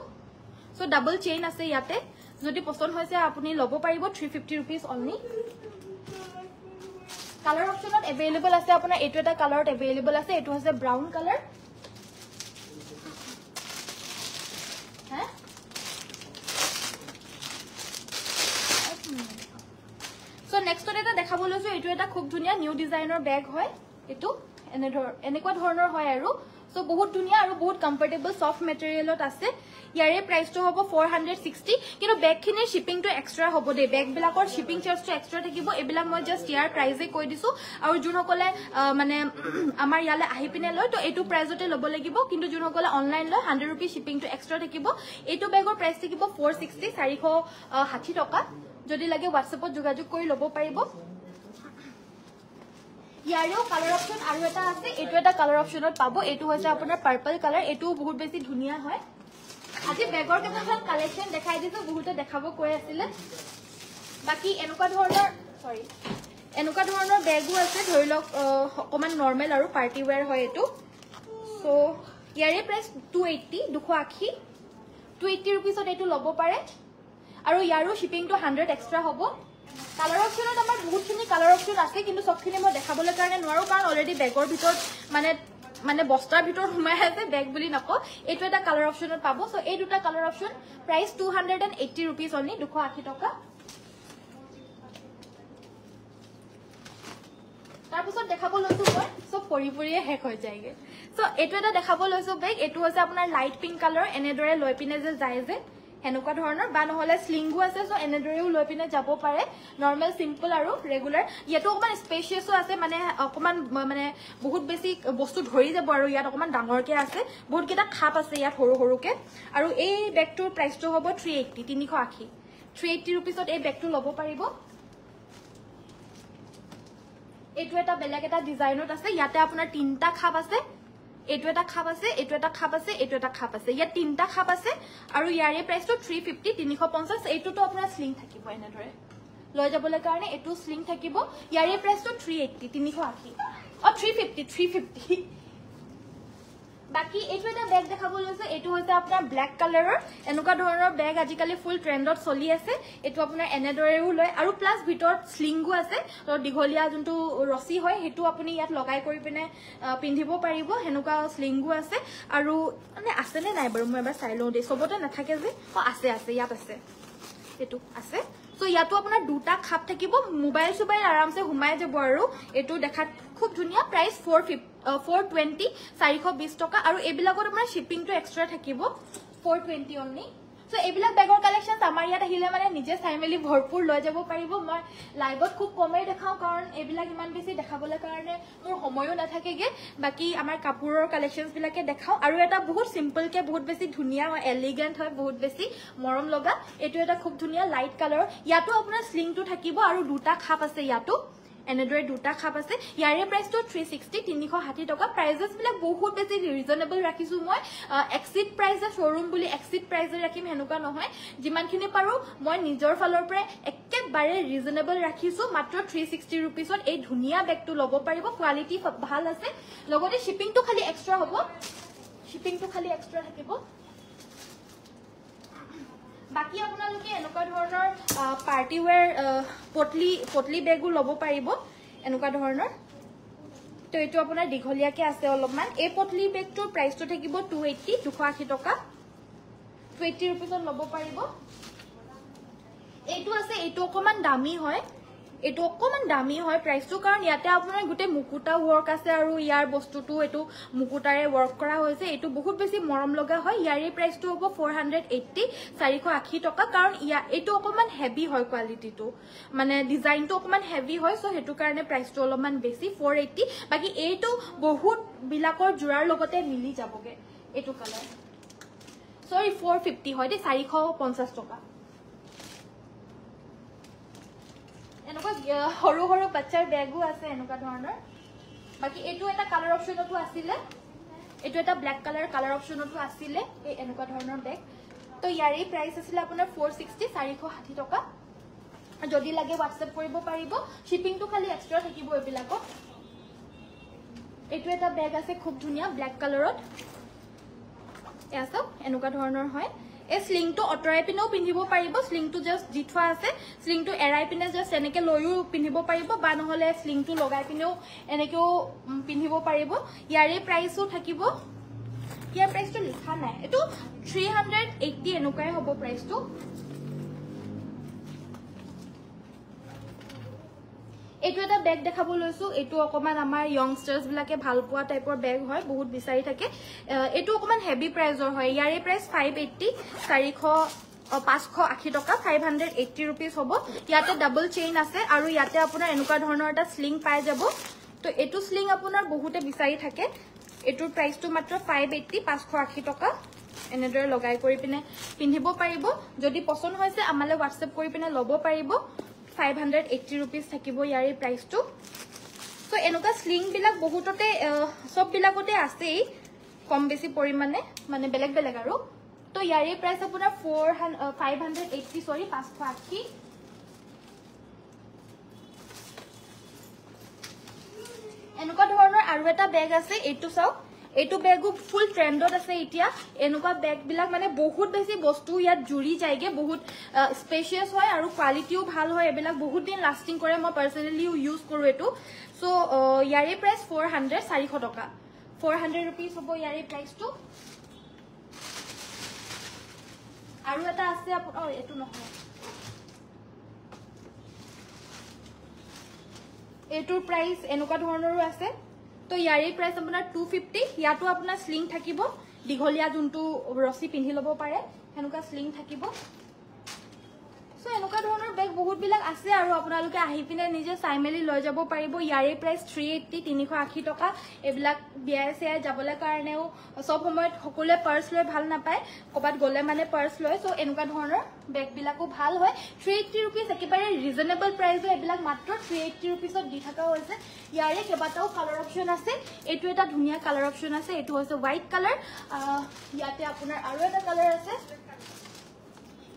সো ডাবল চেইন আছে ইয়াতে যদি পছন্দ হৈছে আপুনি ল'ব পাৰিব 350 रुपीस অনলি কালাৰ অপচনত এভেইলেবল আছে আপোনাৰ এটো এটা কালাৰত এভেইলেবল আছে এটো হৈছে ব্ৰাউন কালাৰ এইটো এটা খুব ধুনীয়া নিউ ডিজাইনৰ বেগ হয় এটো এনেকুৱা ধৰণৰ হয় আৰু সো বহুত ধুনীয়া আৰু বহুত কমফৰ্টেবল সফট মেটেৰিয়েলত আছে ইয়াৰে প্ৰাইসটো হ'ব 460 কিন্তু বেগখিনিৰ শিপিংটো এক্সট্ৰা হ'ব দে বেগবিলাকৰ শিপিং চাৰ্জটো এক্সট্ৰা থাকিব এবিলাক মই জাস্ট ইয়াৰ প্ৰাইসে কৈ দিছো আৰু যোনসকলে মানে আমাৰ ইয়ালে আহি পিনে লয় তো এইটো প্ৰাইসতে ল'ব লাগিব কিন্তু যোনসকলে অনলাইন লয় 100 रुपी শিপিংটো এক্সট্ৰা থাকিব এইটো বেগৰ প্ৰাইস থাকিব 460 460 টকা যদি লাগে WhatsAppত যোগাযোগ কৰি ল'ব পাৰিব ইয়াৰেও কালাৰ অপচন আৰু এটা আছে এটো এটা কালাৰ অপচনত পাব এটো হৈছে আপোনাৰ পাৰ্পল কালাৰ এটো বহুত বেছি ধুনীয়া হয় আজি বেগৰ কেইটামান কালেকশন দেখাই দিছো বহুতে দেখাব কৈ আছিল বাকি এনেকুৱা ধৰণৰ বেগও আছে ধৰি লওক অকমান নৰমাল আৰু পাৰ্টি ওয়্যাৰ হয় এটো সো ইয়াৰে প্ৰাইস 280 280 रुपीसত এটো ল'ব পাৰে আৰু ইয়াৰো শিপিংটো 100 এক্সট্ৰা হ'ব কালাৰ অপচনত আমাৰ বহুতখিনি কালাৰ অপচন আছে কিন্তু সবখিনি মই দেখাবলৈ কাৰণে নোৱাৰো কাৰণ অলৰেডি বেগৰ ভিতৰত মানে বস্তাৰ ভিতৰত সোমাই আছে বেগ বুলি নক এটো এটা কালাৰ অপচনত পাব সো এই দুটা colour option price 280 rupees only 280 টকা তাৰপিছত দেখাব লৈছো মই সব পৰিপৰিয়ে হেক হৈ যায়গে সো এটো এটা দেখাব লৈছো বেগ এটো হৈছে আপোনাৰ লাইট পিংক কালাৰ এনেদৰে লৈ পিনে যে যায় যে হেনুকা ধৰণৰ বা নহলে স্লিংগু আছে সো এনেদৰেও লৈ পিনে যাব পাৰে নৰমাল সিম্পল আৰু ৰেগুলাৰ ইয়াতো অকমান স্পেশিয়াসও আছে মানে অকমান মানে বহুত বেছি বস্তু ধৰি যাব আৰু ইয়াত অকমান ডাঙৰকে আছে বহুত কেটা খাপ আছে ইয়াত হৰু হৰুকে আৰু এই বেগটোৰ প্ৰাইসটো হ'ব 380 रुपीसত এই বেগটো ল'ব পাৰিব এটো এটা বেলেগ এটা ডিজাইনত আছে ইয়াতে আপোনাৰ তিনটা খাপ আছে এটো এটা খাপ আছে এটো এটা খাপ আছে এটো এটা খাপ আছে ইয়াত তিনটা খাপ আছে আৰু ইয়াৰে প্ৰাইসটো 350 350 এটোটো আপোনাৰ স্লিং থাকিব এনেদৰে লৈ যাবলৈ কাৰণে এটো স্লিং থাকিব ইয়াৰে প্ৰাইসটো 380 350 বাকি এটো এটা বেগ দেখাব লৈছে এটো হৈছে আপোনাৰ ব্ল্যাক কালাৰৰ এনেকুৱা ধৰণৰ বেগ আজিকালি ফুল ট্ৰেন্ডত চলি আছে এটো আপোনাৰ এনেদৰেও লয় আৰু প্লাস ভিতৰত স্লিংগু আছে তো দিঘলিয়া যোনটো ৰসি হয় হেতু আপুনি ইয়াত লগাই কৰি পিনে পিন্ধিব পাৰিব হেনুকা স্লিংগু আছে আৰু মানে আছে নে নাই বাৰু মই এবাৰ চাই লওঁ দে সবতে নাথাকে যে আছে ইয়াত আছে এটো আছে সো ইয়াতো আপোনাৰ দুটা খাপ থাকিব মোবাইল সুবাইল আৰামসে ঘুমাই যাব আৰু এটো দেখাত খুব ধুনিয়া প্ৰাইস 420 420 টকা আৰু এবিলাকৰ আপোনাৰ শিপিংটো এক্সট্ৰা থাকিব 420 অনলি সো এবিলাক বেগৰ কালেকশনস আমাৰ ইয়াত আহিলে মানে নিজে চাইমেলি ভৰপুৰ লৈ যাব পাৰিব মই লাইভত খুব কমে দেখাও কাৰণ এবিলাক ইমান বেছি দেখাবলৈ কাৰণে মোৰ সময়ও নাথাকেগে বাকি আমাৰ কাপোৰৰ কালেকশনস বিলাকে দেখাও আৰু এটা বহুত সিম্পল কে বহুত বেছি ধুনিয়া হয় এলিগেন্ট হয় বহুত বেছি মৰম লগা এটো এটা খুব ধুনিয়া লাইট কালাৰ ইয়াতো আপোনাৰ স্লিংটো থাকিব আৰু দুটা খাপ আছে ইয়াতো এনেদৰে দুটা খাপ আছে ইয়াৰে প্ৰাইসটো 360 360 টকা প্ৰাইসেস বিলাক বহুত বেছি ৰিজনেবল ৰাখিছো মই এক্সিট প্ৰাইসে শোৰুম বুলি এক্সিট প্ৰাইসে ৰাখিম হেনুকা নহয় যিমানখিনি পাৰো মই নিজৰ ফালৰ পৰা একেবাৰে ৰিজনেবল ৰাখিছো মাত্ৰ 360 रुपीसত এই ধুনিয়া বেগটো ল'ব পাৰিব কোৱালিটি ভাল আছে লগতে শিপিংটো খালি এক্সট্ৰা হ'ব শিপিংটো খালি এক্সট্ৰা থাকিব বাকি আপোনালোকে এনেকুৱা ধৰণৰ পাৰ্টি ওয়্যাৰ পটলি বেগও ল'ব পাৰিব এনেকুৱা ধৰণৰ তো এটো আপোনাৰ দিঘলিয়াকে আছে অলপমান এই পটলি বেগটোৰ প্ৰাইসটো থাকিব 280 টকা 280 रुपीसত ল'ব পাৰিব এটো আছে এটো অকমান দামী হয় প্ৰাইসটো কাৰণ ইয়াতে আপোনাৰ গুটে মুকুটা ওয়াৰ্ক আছে আৰু ইয়াৰ বস্তুটো এটো মুকুটাৰে ওয়াৰ্ক কৰা হৈছে এটো বহুত বেছি মৰম লগা হয় ইয়াৰে প্ৰাইসটো হ'ব 480 480 টকা কাৰণ এটো অকমান হেভি হয় কোৱালিটিটো মানে ডিজাইনটো অকমান হেভি হয় সো হেতু কাৰণে প্ৰাইসটো অলপমান বেছি 480 বাকি এটো বহুত বিলাকৰ জোৰাৰ লগতে মিলি যাবগে এটো কালাৰ সৰি 450 হয় দে 450 টকা এনেকুৱা হৰু হৰু বাচ্চাৰ বেগও আছে এনেকুৱা ধৰণৰ বাকি এটো এটা কালাৰ অপচনটো আছিল এটো এটা ব্ল্যাক কালাৰ অপচনটো আছিল এই এনেকুৱা ধৰণৰ বেগ তো ইয়াৰে প্ৰাইস আছিল আপোনাৰ 460 460 টকা যদি লাগে WhatsApp কৰিব পাৰিব শিপিংটো খালি এক্সট্ৰা থাকিব এবিলাকত এটো এটা বেগ আছে খুব ধুনিয়া ব্ল্যাক কালাৰত এসব এনেকুৱা ধৰণৰ হয় এই স্লিংটো অটৰাই পিনেও পিন্ধিব পাৰিব স্লিংটো জাস্ট জিঠোৱা আছে স্লিংটো এৰাই পিনে জাস্ট এনেকে লৈও পিন্ধিব পাৰিব বা নহলে স্লিংটো লগাই পিনেও এনেকেও পিন্ধিব পাৰিব ইয়াৰে প্ৰাইসও থাকিব ইয়াৰ প্ৰাইসটো লিখা নাই এটো 380 এনেকুৱাই হ'ব প্ৰাইসটো এইটো এটা বেগ দেখাব লৈছো এইটো অকমান আমাৰ ইয়ংস্টাৰ্স বিলাকে ভাল পোৱা টাইপৰ বেগ হয় বহুত বিচাৰি থাকে এইটো অকমান হেভি প্ৰাইজৰ হয় ইয়াৰে প্ৰাইস 580 580 টকা 580 रुपीस হ'ব ইয়াতে ডাবল চেইন আছে আৰু ইয়াতে আপোনাৰ এনেকুৱা ধৰণৰ এটা স্লিং পাই যাব তো এটো স্লিং আপোনাৰ বহুতে বিচাৰি থাকে এটোৰ প্ৰাইসটো মাত্ৰ 580 580 টকা এনেদৰে লগাই কৰি পিনে পিন্ধিব পাৰিব যদি পছন্দ হৈছে আমালে WhatsApp কৰি পিনে ল'ব পাৰিব 580 रुपीस থাকিব ইয়াৰে প্ৰাইসটো সো এনেকুৱা স্লিং বিলাক বহুততে সব বিলাকতে আছে কম বেছি পৰিমাণে মানে বেলেগ বেলেগ আৰু তো ইয়াৰে প্ৰাইস আপোনাৰ 580 সৰি 580 এনেকুৱা ধৰণৰ আৰু এটা বেগ আছে এইটো চাও এইটো বেগো ফুল ট্ৰেন্ডত আছে এতিয়া এনেকুৱা বেগ বিলাক মানে বহুত বেছি বস্তু ইয়াত জুৰি যায়গে বহুত স্পেশিয়াস হয় আৰু কোৱালিটিও ভাল হয় এবিলাক বহুত দিন লাস্টিং কৰে মই পাৰ্সোনালি ইউজ কৰো এটো সো ইয়াৰে প্ৰাইস 400 টকা 400 रुपीस হ'ব ইয়াৰে প্ৰাইসটো আৰু এটা আছে আপোনাৰ এটো নহয় এটোৰ প্ৰাইস এনেকুৱা ধৰণৰো আছে তো ইয়াৰে প্ৰাইস আপোনাৰ 250 ইয়াতো আপোনাৰ স্লিং থাকিব দিঘলিয়া যোনটো ৰসি পিন্ধি লব পাৰে হেনুকা স্লিং থাকিব সো এনেকুৱা ধৰণৰ বেগ বহুত বিলাক আছে আৰু আপোনালোকে আহি পিনে নিজে চাইমেলি লৈ যাব পাৰিব ইয়াৰে প্ৰাইস 380 380 টকা এবিলাক বিয়াছে যাবলৈ কাৰণেও সব সময়ত সকলে পাৰ্স লৈ ভাল নাপায় কবাত গলে মানে পাৰ্স লৈ সো এনেকুৱা ধৰণৰ বেগ বিলাকো ভাল হয় 380 रुपीस একেবাৰে ৰিজনেবল প্ৰাইসৰ এবিলাক মাত্ৰ 380 रुपीसত দি থকা হৈছে ইয়াৰে কেবাটাও কালাৰ অপচন আছে এটো এটা ধুনিয়া কালাৰ অপচন আছে এটো হৈছে হোৱাইট কালাৰ ইয়াতে আপোনাৰ আৰু এটা কালাৰ আছে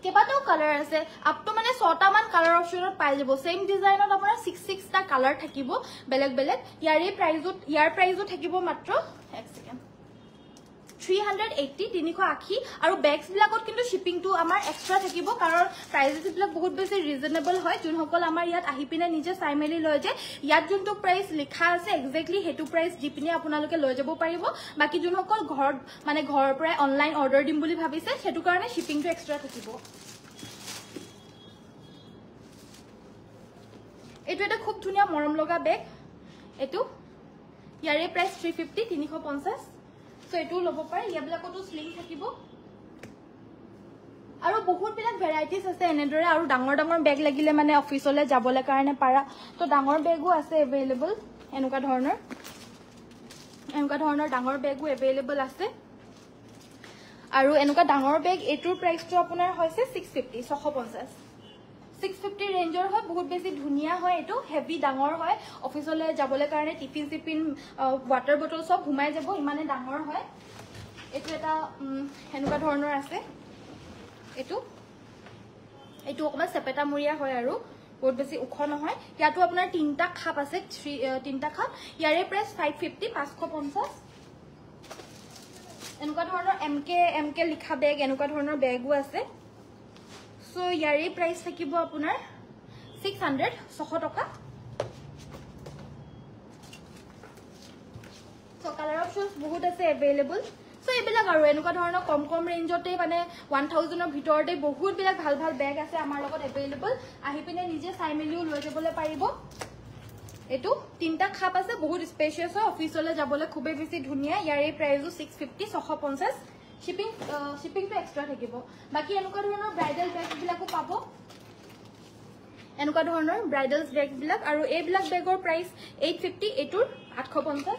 কেবাটাও কালাৰ আছে আপ তো মানে 6টা মান কালাৰ অপচনত পাই যাব সেম ডিজাইনত আপোনাৰ 6 টা কালাৰ থাকিব বেলেগ বেলেগ ইয়াৰ প্ৰাইসও থাকিব মাত্ৰ এক সেকেন্ড 380 380 আৰু বেগস বিলাকত কিন্তু শিপিংটো আমাৰ এক্সট্ৰা থাকিব কাৰণ প্ৰাইসেস বিলাক বহুত বেছি ৰিজনেবল হয় যোনসকল আমাৰ ইয়াত আহি পিনে নিজে চাইমেলি লৈ যায় ইয়াত যোনটো প্ৰাইস লিখা আছে এক্স্যাক্টলি হেতু প্ৰাইস দি পিনে আপোনালোকে লৈ যাব পাৰিব বাকি যোনসকল ঘৰ মানে ঘৰৰ পৰা অনলাইন অৰ্ডাৰ দিম বুলি ভাবিছে হেতু কাৰণে শিপিংটো এক্সট্ৰা থাকিব এটো এটা খুব ধুনিয়া মৰম লগা বেগ এটো ইয়াৰে প্ৰাইস 350 350 সো এটো লব পাৰে ইয়াবিলাকতো স্লিং থাকিব আৰু বহুত বিলাক ভেৰাইটিজ আছে এনেদৰে আৰু ডাঙৰ ডাঙৰ বেগ লাগিলে মানে অফিচলৈ যাবলৈ কাৰণে পাৰা তো ডাঙৰ বেগও আছে এভেইলেবল এনেকুৱা ধৰণৰ ডাঙৰ বেগও এভেইলেবল আছে আৰু এনেকুৱা ডাঙৰ বেগ এটোৰ প্ৰাইসটো আপোনাৰ হৈছে 650 650 650 ৰেঞ্জৰ হয় বহুত বেছি ধুনিয়া হয় এটো হেভি ডাঙৰ হয় অফিচলৈ যাবলৈ কাৰণে টিফিন সিপিন ওয়াটাৰ বটল সব ঘুমাই যাব ইমানে ডাঙৰ হয় এটো এটা হেনুকা ধৰণৰ আছে এটো অকমান সেপেটা মুৰিয়া হয় আৰু বহুত বেছি উখ নহয় ইয়াতো আপোনাৰ তিনটা খাপ আছে তিনটা খাপ ইয়াৰে প্ৰাইস 550 550 এনেকুৱা ধৰণৰ MK লিখা বেগ এনেকুৱা ধৰণৰ বেগও আছে সো ইয়াৰে প্ৰাইস থাকিব আপোনাৰ 600 টকা সো কালাৰ অপচনস বহুত আছে এভেইলেবল সো এবিলাক আৰু এনেকুৱা ধৰণৰ কম ৰেঞ্জতে মানে 1000 ৰ ভিতৰতে বহুত বিলাক ভাল ভাল বেগ আছে আমাৰ লগত এভেইলেবল আহি পিনে নিজে চাইমেলিও লৈ যাবলৈ পাৰিব এটো তিনটা খাপ আছে বহুত স্পেশাস হয় অফিচলৈ যাবলৈ খুবেই বেছি ধুনিয়া ইয়াৰে প্ৰাইসও 650 650 শিপিংটো এক্সট্ৰা থাকিব বাকি এনেকুৱা ধৰণৰ ব্ৰাইডাল বেগ বিলাকো পাব এনেকুৱা ধৰণৰ ব্ৰাইডাল বেগ বিলাক আৰু এই বিলাক বেগৰ প্ৰাইস 850 এটোৰ 850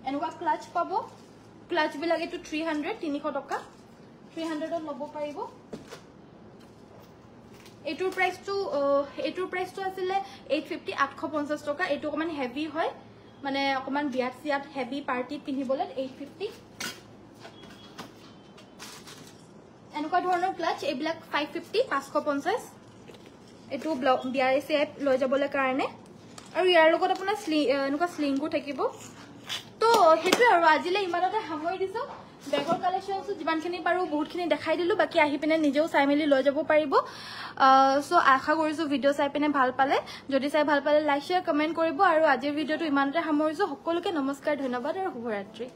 এনেকুৱা ক্লাচ পাব ক্লাচ বিলাক এটো 300 300 টকা 300 ত লব পাৰিব এটোৰ প্ৰাইসটো আছিল 850 850 টকা এটো অকমান হেভি হয় মানে অকমান বিয়াত সিয়াত হেভি পাৰ্টি পিন্ধিবলৈ 850 এনেকুৱা ধৰণৰ ক্লাচ এবিলাক 550 550 এটো বিয়াছে লৈ যাবলৈ কাৰণে আৰু ইয়াৰ লগত আপোনাৰ এনেকুৱা স্লিংও থাকিব তো হেতু আৰু আজিলে ইমানতে সামৰি দিছো বেগৰ কালেকশনস যিমানখিনি পাৰো বহুতখিনি দেখাই দিলো বাকি আহি পিনে নিজেও চাইমেলি লৈ যাব পাৰিব সো আশা কৰিছো ভিডিও চাই পিনে ভাল পালে যদি চাই ভাল পালে লাইক শেয়াৰ কমেন্ট কৰিব আৰু আজিৰ ভিডিওটো ইমানতে সামৰিছো সকলোকে নমস্কাৰ ধন্যবাদ আৰু শুভৰাত্ৰি